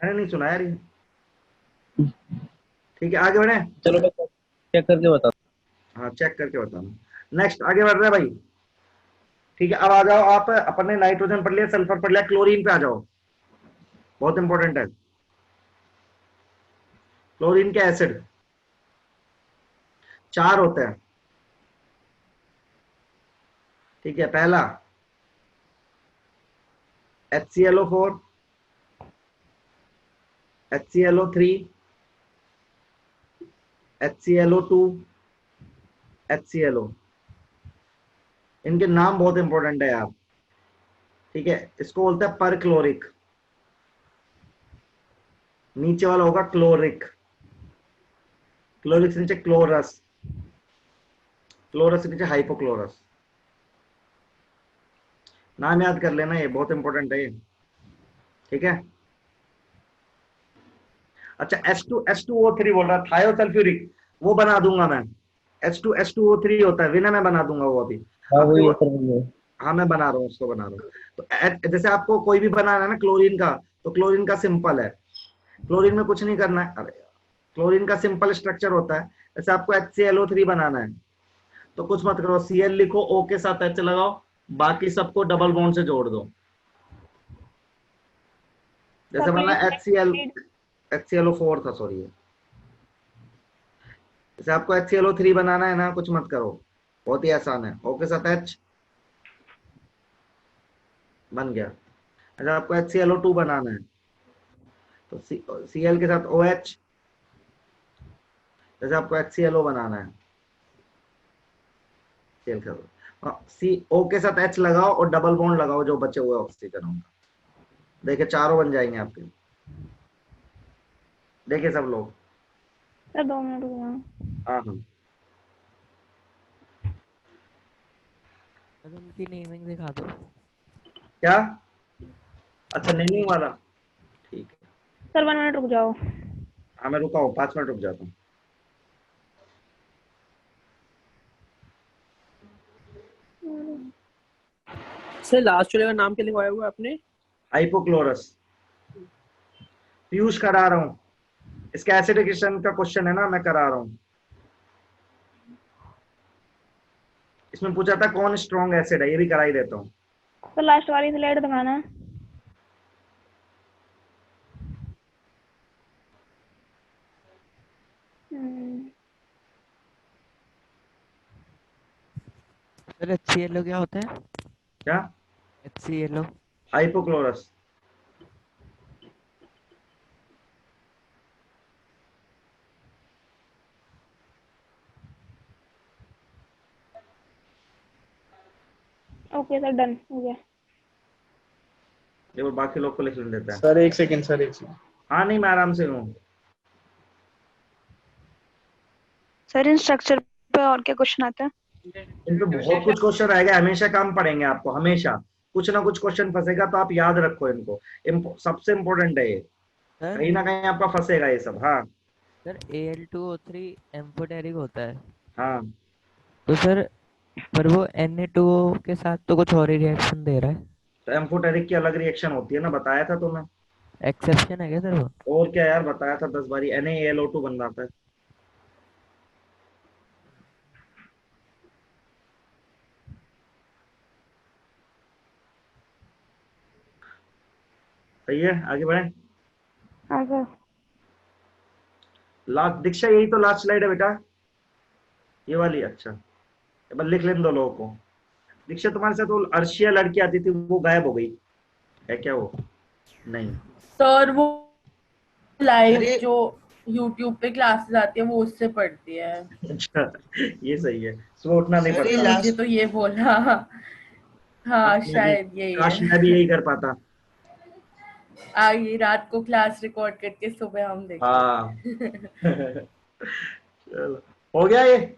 मैंने नहीं सुना यार ये। ठीक है, आगे बढ़े। चलो मैं चेक करके बताता हूँ। हाँ, चेक करके बताना। नेक्स्ट आगे बढ़ रहे हैं भाई। ठीक है, अब आ जाओ आप, अपन ने नाइट्रोजन पढ़ लिया, सल्फर पढ़ लिया, क्लोरीन पे आ जाओ, बहुत इंपॉर्टेंट है। क्लोरीन के एसिड 4 होते हैं। ठीक है, पहला HClO4, HClO3, HClO2, HClO। इनके नाम बहुत इंपॉर्टेंट है यार। ठीक है, इसको बोलते हैं पर क्लोरिक, नीचे वाला होगा क्लोरिक, क्लोरिक से नीचे क्लोरस, क्लोरस से नीचे हाइपोक्लोरस। नाम याद कर लेना, ये बहुत इंपॉर्टेंट है ये। ठीक है, अच्छा H2O3 बोल रहा, थायोसल्फ्यूरिक, वो बना दूंगा मैं, H2O3 होता है, विनय मैं बना दूंगा वो अभी। हाँ मैं बना रहा हूँ, उसको बना रहा हूँ। तो जैसे आपको कोई भी बनाना है ना क्लोरीन का, तो क्लोरीन का सिंपल है, क्लोरीन में कुछ नहीं करना है। अरे क्लोरीन का सिंपल स्ट्रक्चर होता है, जैसे आपको HClO3 बनाना है तो कुछ मत करो, Cl लिखो, O के साथ H लगाओ, बाकी सबको डबल बॉन्ड से जोड़ दो। जैसे मान लो HClO4 था, सॉरी, जैसे आपको HClO3 बनाना है ना, कुछ मत करो, बहुत ही आसान है। O के साथ H बन गया। अच्छा आपको HClO2 बनाना है तो Cl के साथ OH, जैसे आपको HClO बनाना है, Cl के साथ O के साथ H लगाओ और डबल बॉन्ड लगाओ जो बचे हुए ऑक्सीजन होंगे, देखिए चारों बन जाएंगे आपके। देखिए सब लोग, सर 2 मिनट रुकना। हाँ हाँ, सर उनकी नेमिंग दिखा दो। क्या? अच्छा नेमिंग वाला, ठीक है। सर 1 मिनट रुक जाओ। हाँ मैं रुका हूँ, 5 मिनट रुक जाता हूँ। सर लास्ट वाले का नाम क्या लिखवाया हुआ आपने? हाइपोक्लोरस। पीयूष करा रहा हूँ, इसका एसिडिकेशन का क्वेश्चन है ना, मैं करा रहा हूँ। इसमें पूछा था कौन स्ट्रॉन्ग एसिड है, ये भी करा ही देता हूँ। सर लास्ट वाली स्लाइड दिखाना। सर HClO क्या होता है? क्या? HClO hypochlorous. Okay sir, done हो गया। देखो बाकी लोग को लिख देता है। सर एक सेकंड, सर एक सेकंड। हाँ नहीं मैं आराम से हूँ। सर इन स्ट्रक्चर पे और क्या क्वेश्चन आता है? इन पे बहुत कुछ क्वेश्चन आएगा, हमेशा काम पड़ेंगे आपको, हमेशा कुछ ना कुछ क्वेश्चन फंसेगा, तो आप याद रखो इनको, सबसे इम्पोर्टेंट है ये, कहीं ना कहीं आपका फंसेगा ये सब। हाँ सर Al2O3 एम्फोटेरिक होता है। हाँ तो सर पर वो Na2O के साथ तो कुछ और ही रिएक्शन दे रहा है। तो एम्फोटेरिक की अलग रिएक्शन होती है ना, बताया था तुम्हें। एक्सेप्शन है क्या सर वो? और क्या यार, बताया था 10 बारी, NaAlO2 बन जाता है। सही है, आगे बढ़े। हाँ सर। लास्ट दीक्षा, यही तो लास्ट स्लाइड है बेटा, ये वाली। अच्छा एक बार लिख लेने दो लोगों को। दीक्षा तुम्हारे साथ वो अर्शिया लड़की आती थी, वो गायब हो गई है क्या? वो नहीं सर, वो लाइव जो YouTube पे क्लासेस आती है वो उससे पढ़ती है। अच्छा ये सही है, सुबह उठना नहीं अरे पड़ता। मुझे तो ये बोला। हाँ शायद यही काश मैं भी है। यही कर पाता। आइए रात को क्लास रिकॉर्ड करके सुबह हम देखें। हाँ चलो हो गया ये।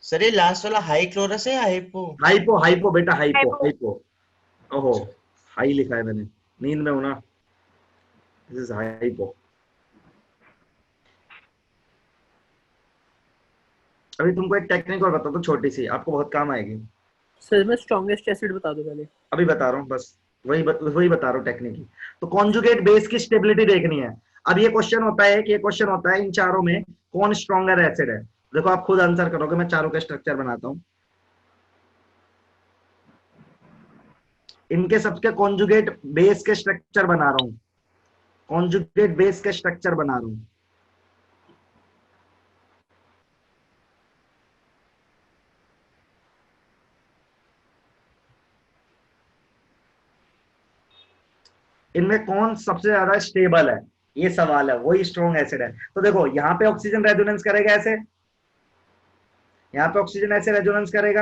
सर ये लास्ट वाला हाई क्लोरस है या हाइपो? हाइपो, हाइपो बेटा, हाइपो हाइपो। ओहो हाई लिखा है मैंने, नींद में हूं ना। This is hypo. अभी तुमको एक टेक्निक और बता दो छोटी सी, आपको बहुत काम आएगी। सर मैं स्ट्रॉन्गेस्ट एसिड बता दो पहले। अभी बता रहा हूँ, बस वही बता रहा हूँ टेक्निक। तो कॉन्जुगेट बेस की स्टेबिलिटी देखनी है। अब ये क्वेश्चन होता है कि ये क्वेश्चन होता है इन चारों में कौन स्ट्रॉन्गर एसिड है। देखो आप खुद आंसर करोगे, मैं चारों का स्ट्रक्चर बनाता हूँ। इनके सबके कॉन्जुगेट बेस के स्ट्रक्चर बना रहा हूँ, कॉन्जुगेट बेस के स्ट्रक्चर बना रहा हूँ। इनमें कौन सबसे ज्यादा स्टेबल है, ये सवाल है, वही स्ट्रॉन्ग एसिड है। तो देखो यहाँ पे ऑक्सीजन रेजोनेंस करेगा ऐसे, यहाँ पे ऑक्सीजन ऐसे रेजोनेंस करेगा,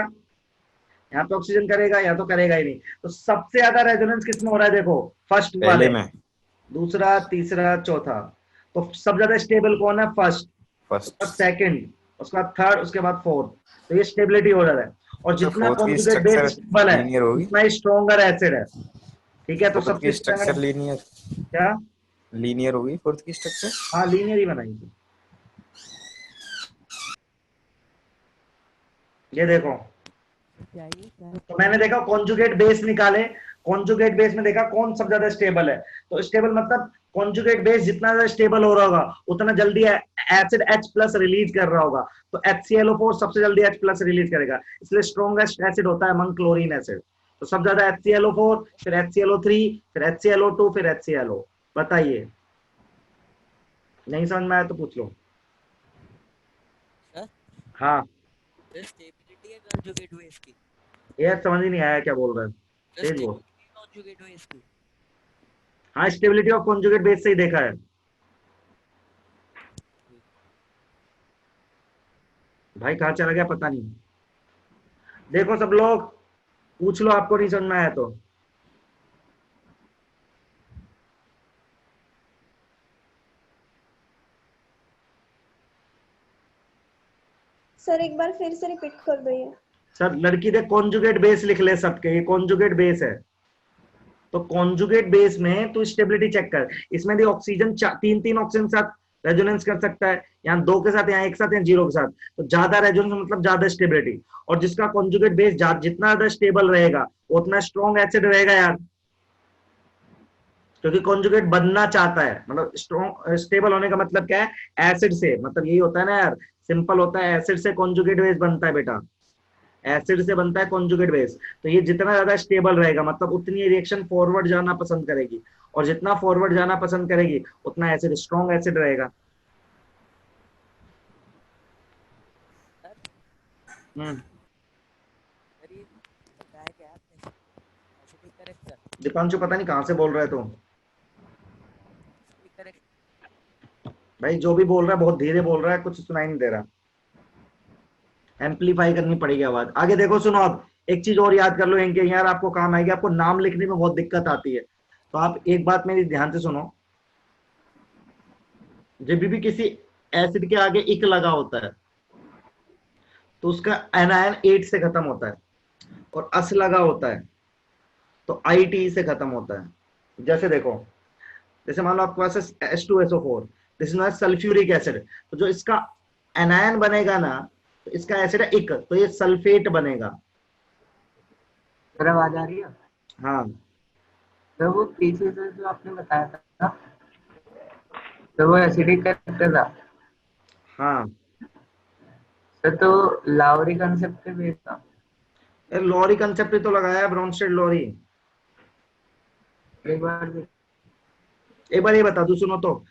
यहाँ पे ऑक्सीजन करेगा, या तो करेगा ही नहीं। तो सबसे ज्यादा रेजोनेंस किसमें हो रहा है? देखो फर्स्ट वाले में, दूसरा, तीसरा, चौथा। तो सबसे ज्यादा स्टेबल कौन है? फर्स्ट, सेकंड, उसके बाद थर्ड, उसके बाद फोर्थ। तो ये स्टेबिलिटी हो रहा है। और जितना कॉन्जुगेट बेस स्टेबल है उतना स्ट्रॉन्गर एसिड है। ठीक है, तो सबसे स्ट्रक्चर लीनियर, क्या लीनियर होगी फोर्थ की स्ट्रक्चर? हाँ लीनियर ही बनाएंगे। ये देखो, तो मैंने देखा कॉन्जुगेट बेस निकाले, कॉन्जुगेट बेस में देखा कौन सबसे ज्यादा स्टेबल है। तो स्टेबल मतलब कॉन्जुगेट बेस जितना ज्यादा स्टेबल हो रहा होगा उतना जल्दी एसिड H+ रिलीज कर रहा होगा। तो HClO4 सबसे जल्दी H+ रिलीज करेगा, इसलिए स्ट्रॉन्गेस्ट एसिड होता है अमंग क्लोरीन एसिड। तो सबसे ज्यादा HClO4, फिर HClO3, फिर HClO2, फिर HClO। बताइए, नहीं समझ में आया तो पूछ लो। सर हाँ स्टेबिलिटी है कॉन्जुगेट वेव्स की। यार समझ ही नहीं आया क्या बोल रहे हैं, तेज बोल। कॉन्जुगेट वेव्स की। हाँ स्टेबिलिटी ऑफ कॉन्जुगेट बेस से ही देखा है भाई, कहाँ चला गया पता नहीं। देखो सब लोग पूछ लो, आपको नहीं समझ में आया तो। सर एक बार फिर से रिपीट कर दो ये। सर लड़की देख कॉन्जुगेट बेस लिख ले सबके, ये कॉन्जुगेट बेस है। तो कॉन्जुगेट बेस में तू स्टेबिलिटी चेक कर, इसमें भी ऑक्सीजन तीन तीन ऑक्सीजन के साथ रेजोनेंस कर सकता है, यहाँ दो के साथ, यहाँ एक साथ, यहाँ जीरो के साथ। तो ज्यादा रेजोनेंस मतलब ज्यादा स्टेबिलिटी, और जिसका कॉन्जुगेट बेस जितना ज्यादा स्टेबल रहेगा उतना स्ट्रॉन्ग एसिड रहेगा यार, क्योंकि कॉन्जुगेट बनना चाहता है। मतलब स्ट्रॉन्ग स्टेबल होने का मतलब क्या है, एसिड से, मतलब यही होता है ना यार, सिंपल होता है, एसिड से कॉन्जुगेट बेस बनता है बेटा, एसिड से बनता है कॉन्जुगेट बेस। तो ये जितना ज्यादा स्टेबल रहेगा मतलब उतनी रिएक्शन फॉरवर्ड जाना पसंद करेगी, और जितना फॉरवर्ड जाना पसंद करेगी उतना एसिड स्ट्रॉन्ग एसिड रहेगा। दीपांशु पता नहीं कहाँ से बोल रहे तुम भाई, जो भी बोल रहा है बहुत धीरे बोल रहा है, कुछ सुनाई नहीं दे रहा, एम्पलीफाई करनी पड़ेगी आवाज। आगे देखो सुनो, अब एक चीज और याद कर लो इनके, यार आपको काम आएगी, आपको नाम लिखने में बहुत दिक्कत आती है, तो आप एक बात मेरी ध्यान से सुनो, जब भी किसी एसिड के आगे इक लगा होता है तो उसका एनायन 8 से खत्म होता है, और अस लगा होता है तो IT से खत्म होता है। जैसे देखो, जैसे मान लो आपके पास H2SO4, this is not sulphuric acid, तो जो इसका एनायन बनेगा ना, तो इसका एसिड है इक, तो ये सल्फेट बनेगा। सर आवाज आ रही है? हाँ सर वो पीछे से जो आपने बताया था तो वो एसिडिक कैरेक्टर था। हाँ सर तो लाउरी कंसेप्ट पे बेस था। लॉरी कंसेप्ट तो लगाया ब्राउनस्टेड लॉरी। एक बार ये बता दूं, सुनो तो,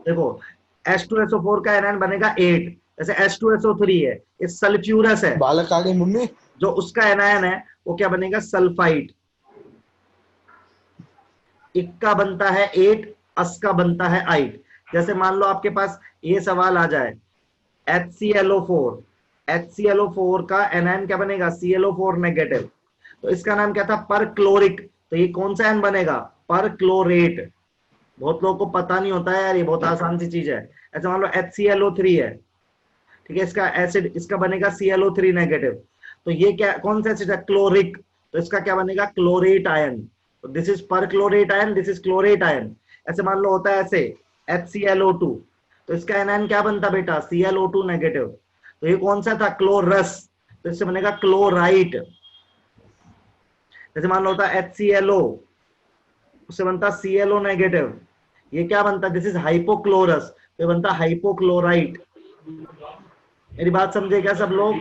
देखो H2SO4 का एनायन बनेगा 8, जैसे H2SO3 है, ये सल्फ्यूरस है, बालक आ गए मम्मी, जो उसका एनायन है वो क्या बनेगा, सल्फाइड। इक का बनता है 8, अस का बनता है 8। जैसे मान लो आपके पास ये सवाल आ जाए, HClO4 का एनायन क्या बनेगा, ClO4 नेगेटिव, तो इसका नाम क्या था, पर क्लोरिक, तो ये कौन सा एन बनेगा, पर क्लोरेट। बहुत लोगों को पता नहीं होता है यार, ये बहुत आसान सी चीज है। ऐसे मान लो HClO3 है, ठीक है, इसका एसिड इसका बनेगा ClO3 नेगेटिव, तो ये क्या कौन सा एसिड है, क्लोरिक, तो इसका क्या बनेगा, क्लोरेट आयन। तो दिस इज पर chlorate ion, this is chlorate ion. ऐसे मान लो होता है ऐसे HClO2, तो इसका एनायन क्या बनता बेटा, ClO2 नेगेटिव, तो ये कौन सा था, क्लोरस, तो इससे बनेगा क्लोराइट। जैसे मान लो होता है HClO, उससे बनता ClO नेगेटिव, ये क्या बनता, दिस इज हाइपोक्लोरस, तो ये बनता हाइपोक्लोराइट। मेरी बात समझे क्या सब लोग,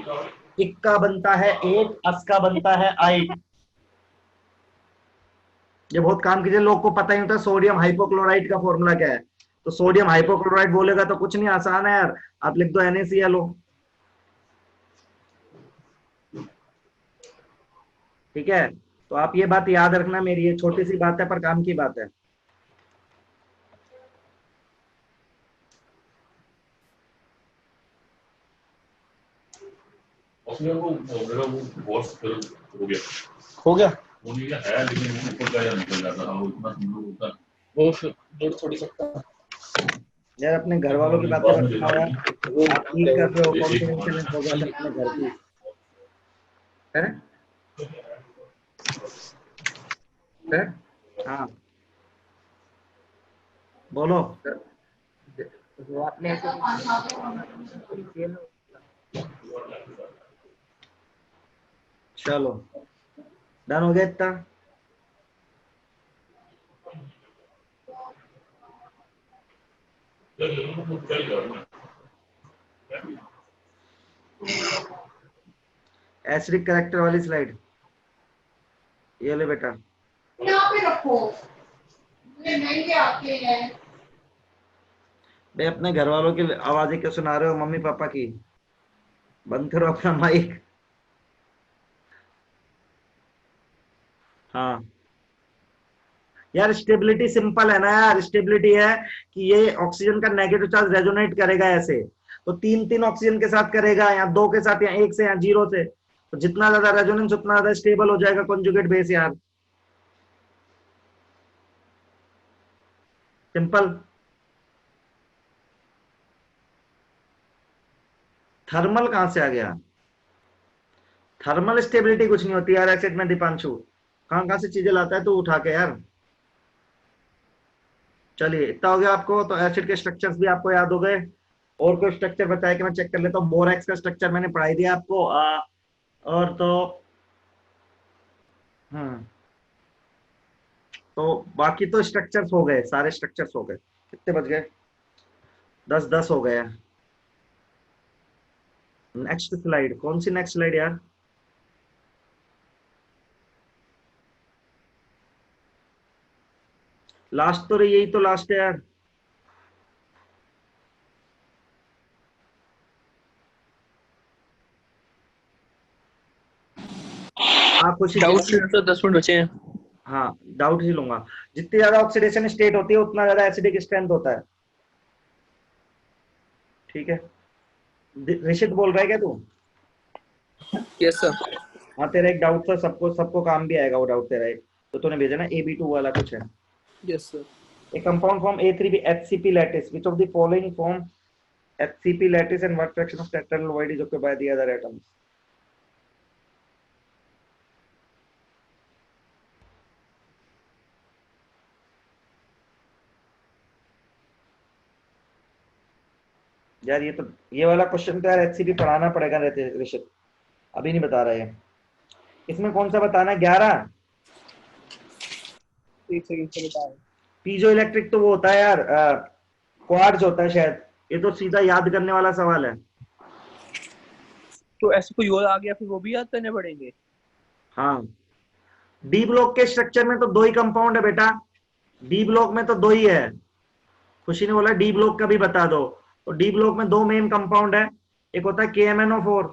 इक का बनता है 8, अस का बनता है 8। ये बहुत काम कीजिए, लोग को पता ही होता है सोडियम हाइपोक्लोराइट का फॉर्मूला क्या है, तो सोडियम हाइपोक्लोराइट बोलेगा तो कुछ नहीं, आसान है यार, आप लिख दो NaClO, ठीक है। तो आप ये बात याद रखना, मेरी ये छोटी सी बात है पर काम की बात है। हो गया वो नहीं है, लेकिन वो ऊपर का निकल जाता है, वो इतना सुंदर होता है, वो जोड़ थोड़ी सकता यार अपने घर वालों की बातें रखना यार, आप ठीक कर रहे हो, कॉन्फिडेंशियल इन्फॉर्मेशन अपने घर की है। सर हाँ बोलो, वो आपने ऐसे चलो डन हो गया इतना। एसिडिक कैरेक्टर वाली स्लाइड ये ले बेटा, यहाँ पे रखो। भाई अपने घर वालों की आवाजें क्यों सुना रहे हो, मम्मी पापा की? बंद करो अपना माइक। हाँ यार, स्टेबिलिटी सिंपल है ना यार। स्टेबिलिटी है कि ये ऑक्सीजन का नेगेटिव चार्ज रेजोनेट करेगा ऐसे, तो तीन तीन ऑक्सीजन के साथ करेगा, या दो के साथ, या एक से, या जीरो से। तो जितना ज्यादा रेजोनेंस उतना ज्यादा स्टेबल हो जाएगा कॉन्जुगेट बेस यार। सिंपल। थर्मल कहां से आ गया? थर्मल स्टेबिलिटी कुछ नहीं होती यार एसिड में। दीपांशु कहां कहां से चीजें लाता है तो उठा के यार। चलिए इतना हो गया आपको, तो एसिड के स्ट्रक्चर्स भी आपको याद हो गए। और कोई स्ट्रक्चर बताया कि मैं चेक कर लेता हूँ। बोरेक्स का स्ट्रक्चर मैंने पढ़ाई दिया आपको। और तो बाकी तो स्ट्रक्चर्स हो गए, सारे स्ट्रक्चर्स हो गए। कितने बज गए? 10 हो गए। नेक्स्ट स्लाइड, कौन सी नेक्स्ट स्लाइड यार? लास्ट तो यही तो लास्ट है यार। आप कुछ डाउट तो 10 मिनट बचे हैं। हाँ डाउट ही लूंगा। जितनी ज्यादा ऑक्सीडेशन स्टेट होती है उतना ज्यादा एसिडिक स्ट्रेंथ होता है। ठीक है, ऋषित बोल रहा है क्या तू? Yes sir. हाँ तेरा एक डाउट था, सबको काम भी आएगा वो डाउट तेरा एक, तो तूने भेजा ना AB2 वाला कुछ है। Yes sir. A compound form A3B HCP lattice. Which of the following form HCP lattice and what fraction of tetrahedral void is occupied by the other atoms? यार ये वाला क्वेश्चन तो यार HCP पढ़ाना पड़ेगा ऋषित, अभी नहीं बता रहे हैं। इसमें कौन सा बताना है? 11। एक सेकंड से बताओ। पीजो इलेक्ट्रिक तो वो होता है यार, क्वार्ट्ज होता है शायद। ये तो सीधा याद करने वाला सवाल है। तो ऐसे कोई और आ गया फिर वो भी याद करने पड़ेंगे? हाँ, डी ब्लॉक के स्ट्रक्चर में तो 2 ही कंपाउंड है बेटा। डी ब्लॉक में तो 2 ही है। खुशी ने बोला डी ब्लॉक का भी बता दो, तो डी ब्लॉक में 2 मेन कंपाउंड है। एक होता है KMnO4,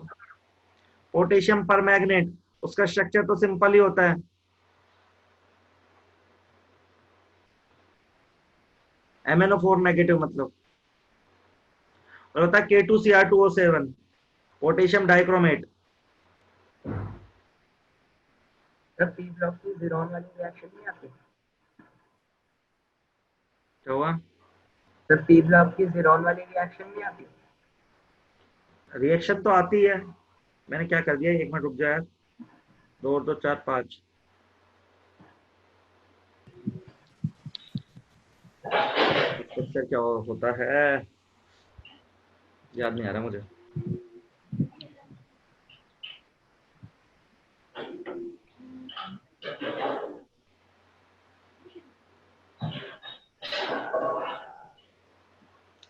पोटेशियम परमैंगनेट। उसका स्ट्रक्चर तो सिंपल ही होता है। MnO4 नेगेटिव मतलब। और होता है K2Cr2O7, potassium dichromate. Sir P block की ज़ीरोन वाली रिएक्शन नहीं आती? क्या हुआ? सर पी ब्लॉक की ज़ीरोन वाली रिएक्शन नहीं आती? रिएक्शन तो आती है। मैंने क्या कर दिया, 1 मिनट रुक जाए। 2 और 2 4 5। स्ट्रक्चर क्या होता है याद नहीं आ रहा मुझे।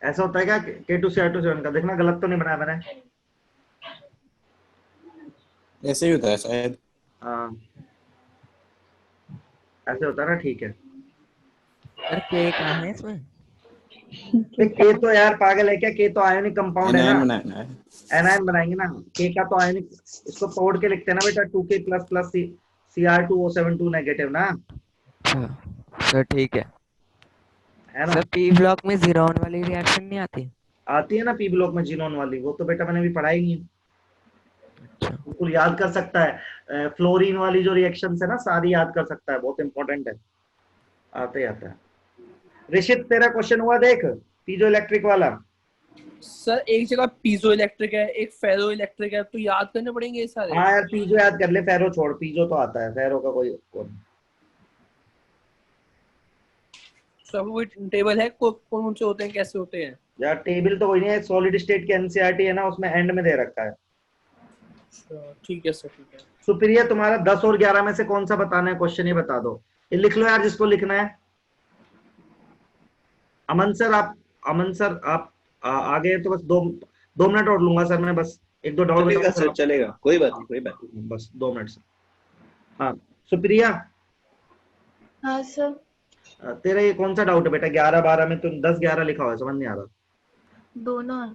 ऐसा होता है क्या K2Cr2O7 का? देखना गलत तो नहीं बनाया मैंने। ऐसे ही होता है शायद। हाँ ऐसे होता है ना, ठीक है। सर के कहाँ है इसमें? के तो यार पागल है क्या? के तो आयोनिक कंपाउंड है ना, बनाना है। एनायन बनाएंगे ना। के का तो आयोनिक, इसको तोड़ के लिखते हैं ना बेटा, 2K++ Cr2O7 नेगेटिव ना। सर ठीक है ना। सर पी ब्लॉक में ज़ीरोन वाली रिएक्शन नहीं आती? आती है ना पी ब्लॉक में जीनोन वाली, वो तो बेटा मैंने भी पढ़ाई नहीं है। बिल्कुल याद कर सकता है। फ्लोरीन वाली जो रिएक्शंस है ना सारी याद कर सकता है, बहुत इंपॉर्टेंट है, आते ही आता है। ऋषित तेरा क्वेश्चन हुआ देख, पीजो इलेक्ट्रिक वाला। सर एक जगह पीजो इलेक्ट्रिक है, एक फेरो इलेक्ट्रिक है, तो याद करने पड़ेंगे ये सारे? हाँ यार पीजो याद कर ले, फेरो छोड़, पीजो तो आता है, फेरो का कोई सब वो टेबल है कौन से होते हैं, कैसे होते हैं? यार टेबल तो कोई नहीं है, सॉलिड स्टेट के एनसीईआरटी है ना, उसमें एंड में दे रखा है। ठीक है सर, ठीक है। सुप्रिया तुम्हारा 10 और 11 में से कौन सा बताना है क्वेश्चन, ये बता दो। ये लिख लो यार जिसको लिखना है। अमन सर आप आगे तो बस 2 मिनट और लूंगा सर मैं, बस 1-2 डाउट चलेगा सर, चलेगा, कोई बात नहीं, बस 2 मिनट सर। हाँ सुप्रिया। हाँ सर। तेरा ये कौन सा डाउट है बेटा? 11 12 में तुम 10 11 लिखा हुआ है, समझ नहीं आ रहा। दोनों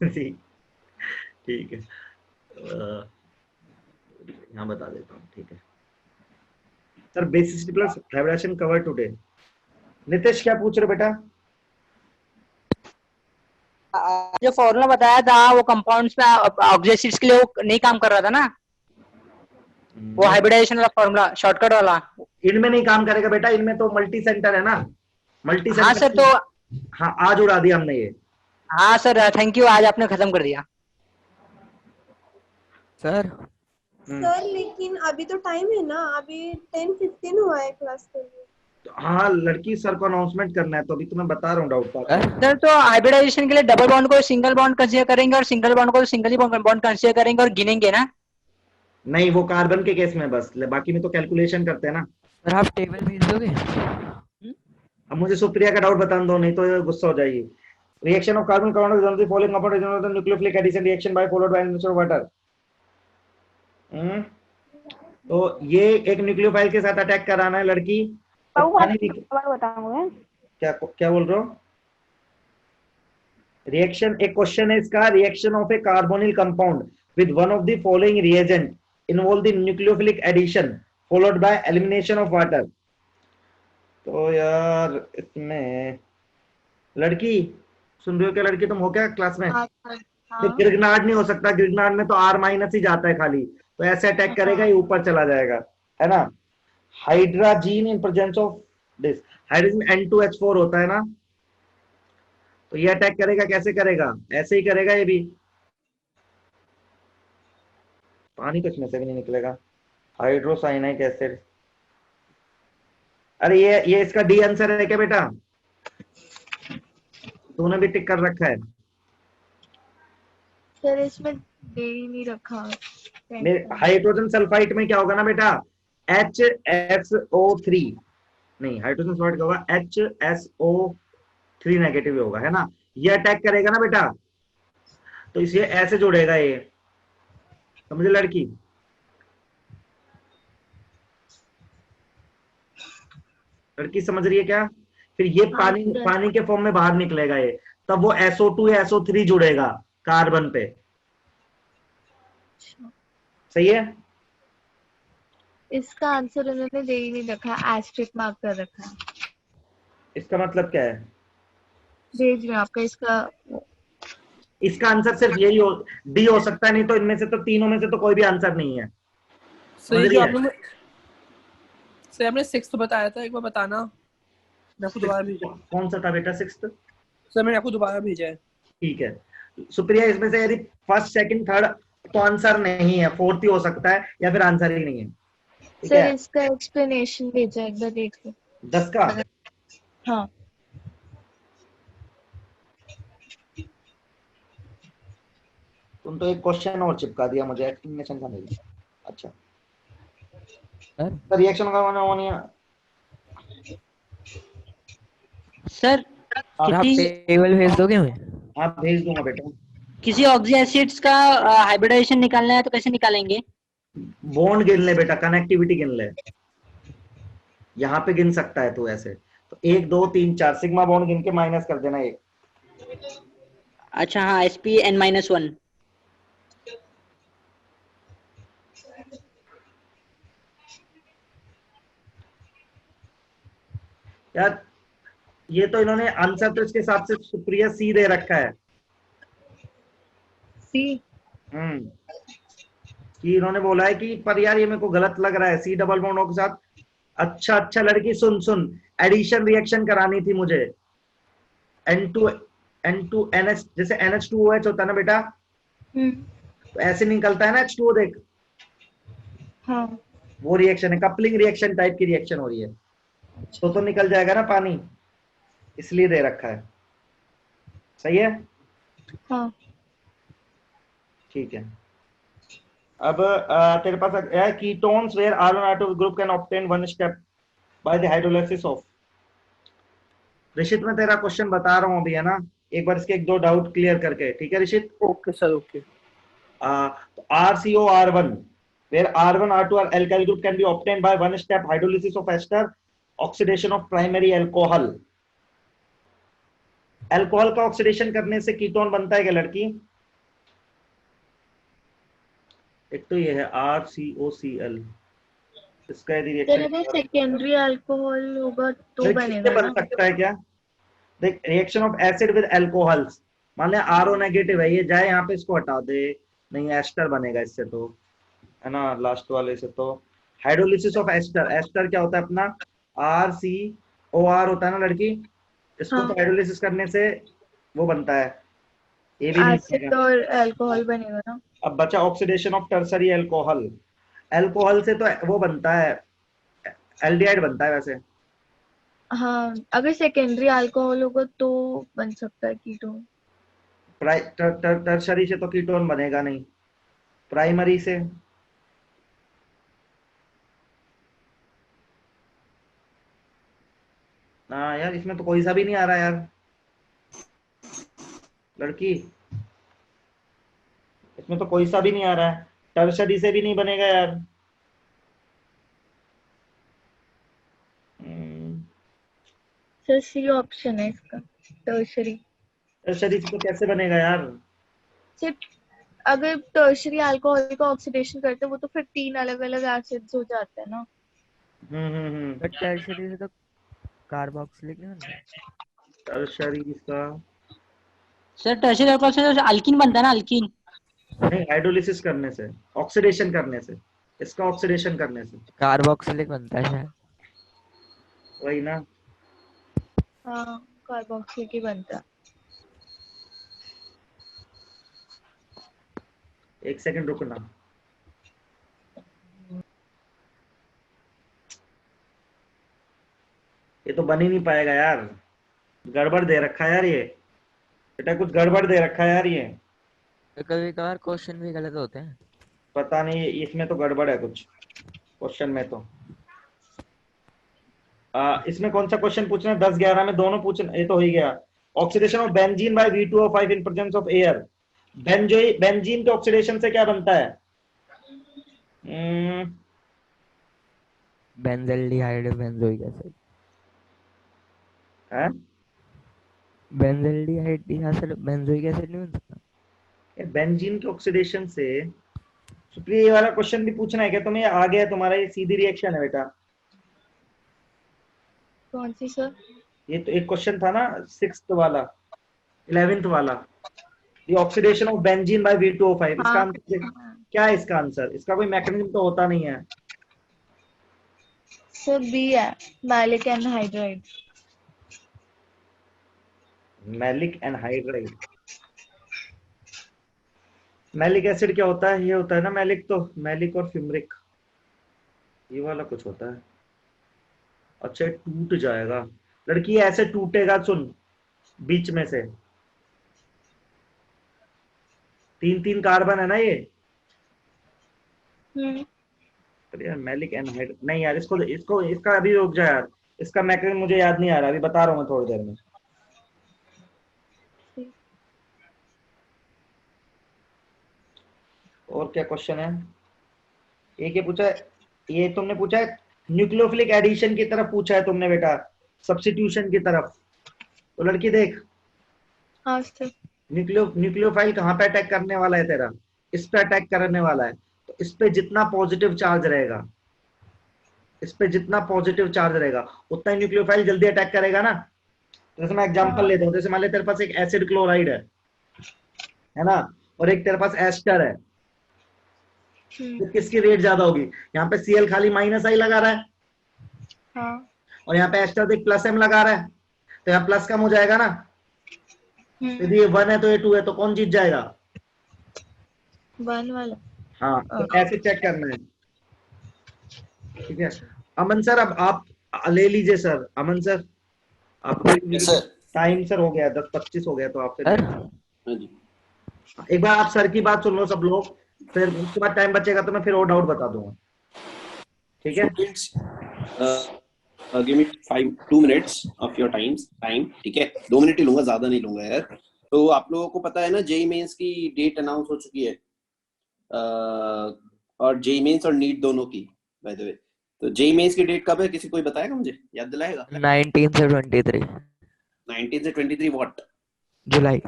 ठीक ठीक है, यहाँ बता देता हूँ। ठीक है sir, basicity plus hybridisation cover today. Nitesh क्या पूछ रहे बेटा? जो फॉर्मूला बताया था वो कंपाउंड्स में ऑक्सीडेशन के लिए वो नहीं काम कर रहा था ना, वो हाइब्रिडाइजेशन वाला फॉर्मूला शॉर्टकट वाला। इनमें नहीं काम करेगा बेटा, इनमें तो मल्टी सेंटर है ना, मल्टी सेंटर। हाँ सर, तो हाँ आज उड़ा दिया हमने ये। हाँ सर, थैंक यू, आज आपने खत्म कर दिया सर। सर लेकिन अभी तो टाइम है ना, अभी 10:15 हुआ है क्लास के लिए। हाँ लड़की सर को अनाउंसमेंट करना है, तो अभी तुम्हें बता रहा हूँ डाउट का। सर। तो हाइब्रिडाइजेशन के लिए डबल बॉन्ड को सिंगल बॉन्ड कंसीडर करेंगे और सिंगल बॉन्ड को सिंगल ही बॉन्ड कंसीडर करेंगे और गिनेंगे ना? नहीं, वो कार्बन के केस में बस, बाकी में तो कैलकुलेशन करते हैं ना। सर आप टेबल भेज दोगे? अब मुझे सुप्रिया का डाउट बता दो, नहीं तो ये गुस्सा हो जाएगी। Reaction of carbon compound with the following compound is the nucleophilic addition reaction by followed by mixture of water. तो ये एक न्यूक्लियोफाइल के साथ अटैक कराना है लड़की। तो क्या क्या बोल रहे हो? रिएक्शन, एक क्वेश्चन है इसका, reaction of a carbonyl compound with one of the following reagent involve the nucleophilic addition followed by elimination of water. तो यार इसमें लड़की सुन रही हो क्या? लड़की तुम हो क्या क्लास में? तो ग्रिग्नार्ड नहीं हो सकता, ग्रिग्नार्ड में तो R माइनस ही जाता है खाली, तो ऐसे अटैक करेगा ये ऊपर चला जाएगा, है ना। Hydrazine in presence of this, hydrogen N2H4 होता है ना, तो ये अटैक करेगा, कैसे करेगा? ऐसे ही करेगा ये भी, पानी कुछ में से भी नहीं निकलेगा। हाइड्रोसाइनाइक एसिड, अरे ये इसका डी आंसर है क्या बेटा? तूने भी टिक कर रखा है। सर इसमें दे ही नहीं रखा। हाइड्रोजन सल्फाइड में क्या होगा ना बेटा? HSO3, नहीं हाइड्रोजन सल्फाइड का होगा HSO3 नेगेटिव होगा, है ना। ये अटैक करेगा ना बेटा, तो इसे ऐसे जोड़ेगा ये, समझे लड़की? लड़की समझ रही है क्या? फिर ये पानी के फॉर्म में बाहर निकलेगा ये, तब वो SO2 या SO3 जुड़ेगा कार्बन पे, सही है। इसका आंसर उन्होंने दे ही नहीं रखा, एस्ट्रिक मार्क कर रखा है। इसका मतलब क्या है? भेज रहे आपका इसका आंसर सिर्फ यही डी हो सकता है, नहीं तो इनमें से तो तीनों में से तो कोई भी आंसर नहीं है। सही जो आपने 6th बताया था, एक बार बताना। मैं आपको दोबारा भेजा। कौन सा था बेटा 6th? सर मैंने आपको दोबारा भेजा है। ठीक है सुप्रिया, इसमें से यदि फर्स्ट सेकंड थर्ड तो आंसर नहीं है, फोर्थ ही हो सकता है या फिर आंसर ही नहीं है। सर इसका एक्सप्लेनेशन भेजा, एक बार देख लो। 10 का? हाँ तुम तो एक क्वेश्चन और चिपका दिया मुझे, एक्सप्लेनेशन का नहीं। अच्छा सर रिएक्शन का होनी है सर। आप टेबल भेज दोगे हमें? हाँ भेज दूंगा बेटा। किसी ऑक्सी एसिड्स का हाइब्रिडाइजेशन निकालना है तो कैसे निकालेंगे? बॉन्ड गिन ले बेटा, कनेक्टिविटी गिन ले, यहाँ पे गिन सकता है तू ऐसे, तो 1 2 3 4 सिग्मा बॉन्ड गिन के माइनस कर देना एक। अच्छा हाँ, Sp(n-1). यार ये तो इन्होंने आंसर तो इसके हिसाब से सुप्रिया सी दे रखा है। सी कि इन्होंने बोला है कि पर यार ये मेरे को गलत लग रहा है, सी डबल बॉन्डों के साथ। अच्छा लड़की सुन, एडिशन रिएक्शन करानी थी मुझे। N2NH जैसे NH2OH होता है ना बेटा, तो ऐसे निकलता है ना H2O, देख। हाँ वो रिएक्शन है, कपलिंग रिएक्शन टाइप की रिएक्शन हो रही है, तो निकल जाएगा ना पानी, इसलिए दे रखा है। सही है? हाँ ठीक है। अब तेरे पास है ketones where R1R2 group can obtain one step by the hydrolysis of. Rishit मैं तेरा क्वेश्चन बता रहा हूँ अभी, है ना, एक बार इसके 1-2 डाउट क्लियर करके, ठीक है Rishit? Okay sir, okay. RCOR1 where R1R2 alkyl group can be obtained by one step hydrolysis of ester oxidation of primary alcohol, alcohol का ऑक्सीडेशन करने से कीटोन बनता है क्या लड़की? एक तो ये है RCOCl, इसका यदि रिएक्शन अगर सेकेंडरी अल्कोहल होगा तो बनेगा बन ना। सकता है क्या? देख, reaction of acid with alcohols, मान ले RO नेगेटिव है, ये जाए यहाँ पे, इसको हटा दे, नहीं एस्टर बनेगा इससे, तो है ना लास्ट वाले से। तो हाइड्रोलिसिस ऑफ एस्टर, एस्टर क्या होता है अपना RCOR होता है ना लड़की, इसको हाँ। तो हाइड्रोलिसिस करने से वो बनता है, ये भी नहीं एसिड बनेगा। और अल्कोहल बनेगा ना। अब बचा oxidation of tertiary alcohol, alcohol से तो वो बनता है, एल्डिहाइड बनता है वैसे। हाँ, अगर सेकेंडरी अल्कोहल होगा तो बन सकता है कीटोन। टर्सरी से तो कीटोन बनेगा नहीं, प्राइमरी से। हाँ यार, इसमें तो कोई सा भी नहीं आ रहा यार लड़की, इसमें तो कोई सा भी नहीं आ रहा है, टर्सरी से भी नहीं बनेगा यार। सर सी ऑप्शन है इसका, टर्शरी। टर्सरी से तो कैसे बनेगा यार? सिर्फ अगर टर्शरी अल्कोहल का ऑक्सीडेशन करते हैं वो तो फिर 3 अलग अलग एसिड्स हो जाते हैं ना। बट टर्शरी से तो कार्बोक्सिलिक नहीं बनता। टर्सरी का सर टर्शियरी अल्कोहल से अल्कीन बनता है ना, अल्कीन। नहीं, हाइड्रोलिसिस करने से, ऑक्सीडेशन करने से, इसका ऑक्सीडेशन करने से कार्बोक्सिलिक बनता है शायद, वही ना। हाँ, कार्बोक्सिलिक ही बनता है। एक सेकंड रुकना, ये तो बन ही नहीं पाएगा यार, गड़बड़ दे रखा है यार ये बेटा, कुछ गड़बड़ दे रखा है यार ये। तो कभी कभार क्वेश्चन भी गलत होते हैं। पता नहीं, इसमें तो गड़बड़ है कुछ क्वेश्चन में तो। इसमें कौन सा क्वेश्चन पूछना है? 10 11 में दोनों पूछना, ये तो हो ही गया। Oxidation of benzene by V2O5 in presence of air, benzene के ऑक्सीडेशन से क्या बनता है? Benzaldehyde benzoic acid. हैं? बेंजल्डिहाइड एसिड बेंजोइक एसिड नहीं बन सकता। बेंजीन के ऑक्सीडेशन से, सुप्रिया ये वाला क्वेश्चन भी पूछना है क्या तुम्हें? आ गया तुम्हारा, ये सीधी रिएक्शन है बेटा। कौन सी सर? ये तो एक क्वेश्चन था ना 6th वाला, 11th वाला, the oxidation of benzene by V2O5, इसका आंसर क्या है? इसका आंसर, इसका कोई मैकेनिज्म तो होता नहीं है सर बी है, maleic anhydride. Maleic anhydride, maleic acid क्या होता है? ये होता है ना मैलिक, तो मैलिक और फिमरिक, ये वाला कुछ होता है। अच्छा, टूट जाएगा लड़की, ऐसे टूटेगा, सुन, बीच में से 3 कार्बन है ना ये। अरे यार मैलिक एनहाइड नहीं यार, इसको इसका अभी रुक जा यार, इसका मैकेनिज्म मुझे याद नहीं आ रहा, अभी बता रहा हूँ मैं थोड़ी देर में। और क्या क्वेश्चन है? ये क्या पूछा है? ये तुमने पूछा है न्यूक्लियोफिलिक एडिशन की तरफ पूछा है तुमने बेटा, सब्स्टिट्यूशन की तरफ। तो लड़की देख, हाँ सर। न्यूक्लियोफाइल कहाँ पे अटैक करने वाला है तेरा? इस पे अटैक करने वाला है, तो इस पे जितना पॉजिटिव चार्ज रहेगा, इस पे जितना पॉजिटिव चार्ज रहेगा उतना ही न्यूक्लियोफाइल जल्दी अटैक करेगा ना। जैसे मैं एग्जांपल लेता हूँ, जैसे मान ले तेरे पास एक एसिड क्लोराइड है ना, और एक तेरे पास एस्टर है, तो किसकी रेट ज्यादा होगी? यहाँ पे Cl खाली -I लगा रहा है, हाँ। और यहाँ पे एस्टर देख +M लगा रहा है, तो यहाँ प्लस कम हो जाएगा ना। यदि ये 1 है तो ये 2 है, तो कौन जीत जाएगा? 1 वाला। हाँ, तो ऐसे चेक करना है, ठीक है। अमन सर, अब आप ले लीजिए सर, अमन सर आप टाइम सर हो गया 10:25 हो गया, तो आपसे एक बार आप सर की बात सुन लो सब लोग, फिर उसके बाद टाइम बचेगा तो मैं फिर और डाउट बता दूंगा, ठीक है। Give me 2 minutes of your time, ठीक है, 2 मिनट ही लूंगा, ज्यादा नहीं लूंगा यार। तो आप लोगों को पता है ना जेईई मेंस की डेट अनाउंस हो चुकी है, और जेईई मेंस और नीट दोनों की, बाय द वे। तो जेई मेंस की डेट कब है, किसी कोई बताएगा मुझे, याद दिलाएगा? 19 से 23 19 से 23 व्हाट? जुलाई।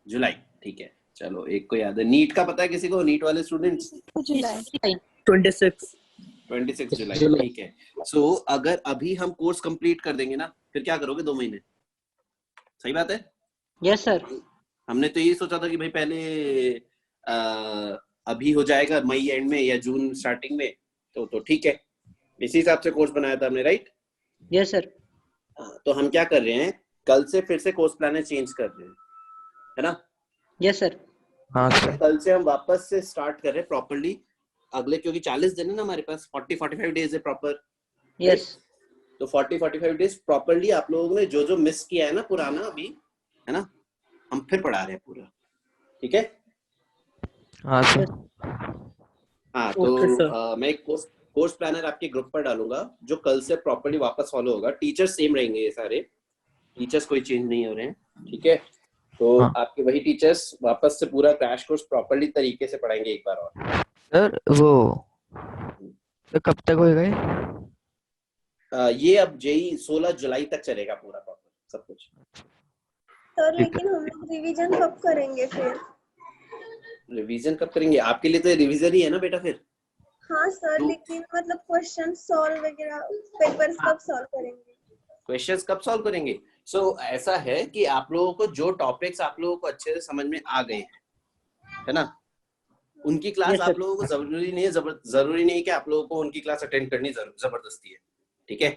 जुलाई, ठीक है। चलो एक को याद है। नीट का पता है किसी को, नीट वाले स्टूडेंट्स? 26 जुलाई, ठीक है। सो अगर अभी हम कोर्स कंप्लीट कर देंगे ना, फिर क्या करोगे 2 महीने? सही बात है? Yes sir. हमने तो यही सोचा था कि भाई पहले अभी हो जाएगा मई एंड में या जून स्टार्टिंग में, तो ठीक है, इसी हिसाब से कोर्स बनाया था हमने, राइट? Yes sir. तो हम क्या कर रहे हैं, कल से फिर से कोर्स प्लानर चेंज कर रहे हैं, है ना? Yes sir. हाँ सर। कल से हम वापस से स्टार्ट कर रहे हैं प्रॉपर्ली अगले, क्योंकि 40 दिन है ना हमारे पास, 40-45 डेज है प्रॉपर। यस। तो 40-45 डेज प्रॉपर्ली आप लोगों ने जो जो मिस किया है ना पुराना अभी, है ना, हम फिर पढ़ा रहे हैं पूरा, ठीक है? हाँ सर। हाँ, तो मैं एक कोर्स प्लानर आपके ग्रुप पर डालूंगा जो कल से प्रॉपर्ली वापस फॉलो होगा। टीचर्स सेम रहेंगे, ये सारे टीचर्स कोई चेंज नहीं हो रहे हैं, ठीक है? तो आपके वही टीचर्स वापस से पूरा क्रैश कोर्स प्रॉपर्ली तरीके से पढ़ाएंगे एक बार और। सर वो तो कब तक होएगा ये अब जेई 16 जुलाई तक चलेगा पूरा प्रॉपर सब कुछ। सर लेकिन हम लोग रिवीजन कब करेंगे फिर? रिवीजन कब करेंगे? आपके लिए तो रिवीजन ही है ना बेटा फिर। हाँ सर, लेकिन मतलब क्वेश्चन सॉल्व वगैरह पेपर्स कब सॉल्व करेंगे? क्वेश्चंस कब सॉल्व करेंगे? ऐसा है कि आप लोगों को जो टॉपिक्स आप लोगों को अच्छे से समझ में आ गए हैं, है ना, उनकी क्लास आप लोगों को जरूरी नहीं है कि आप लोगों को उनकी क्लास अटेंड करनी जबरदस्ती है, ठीक है?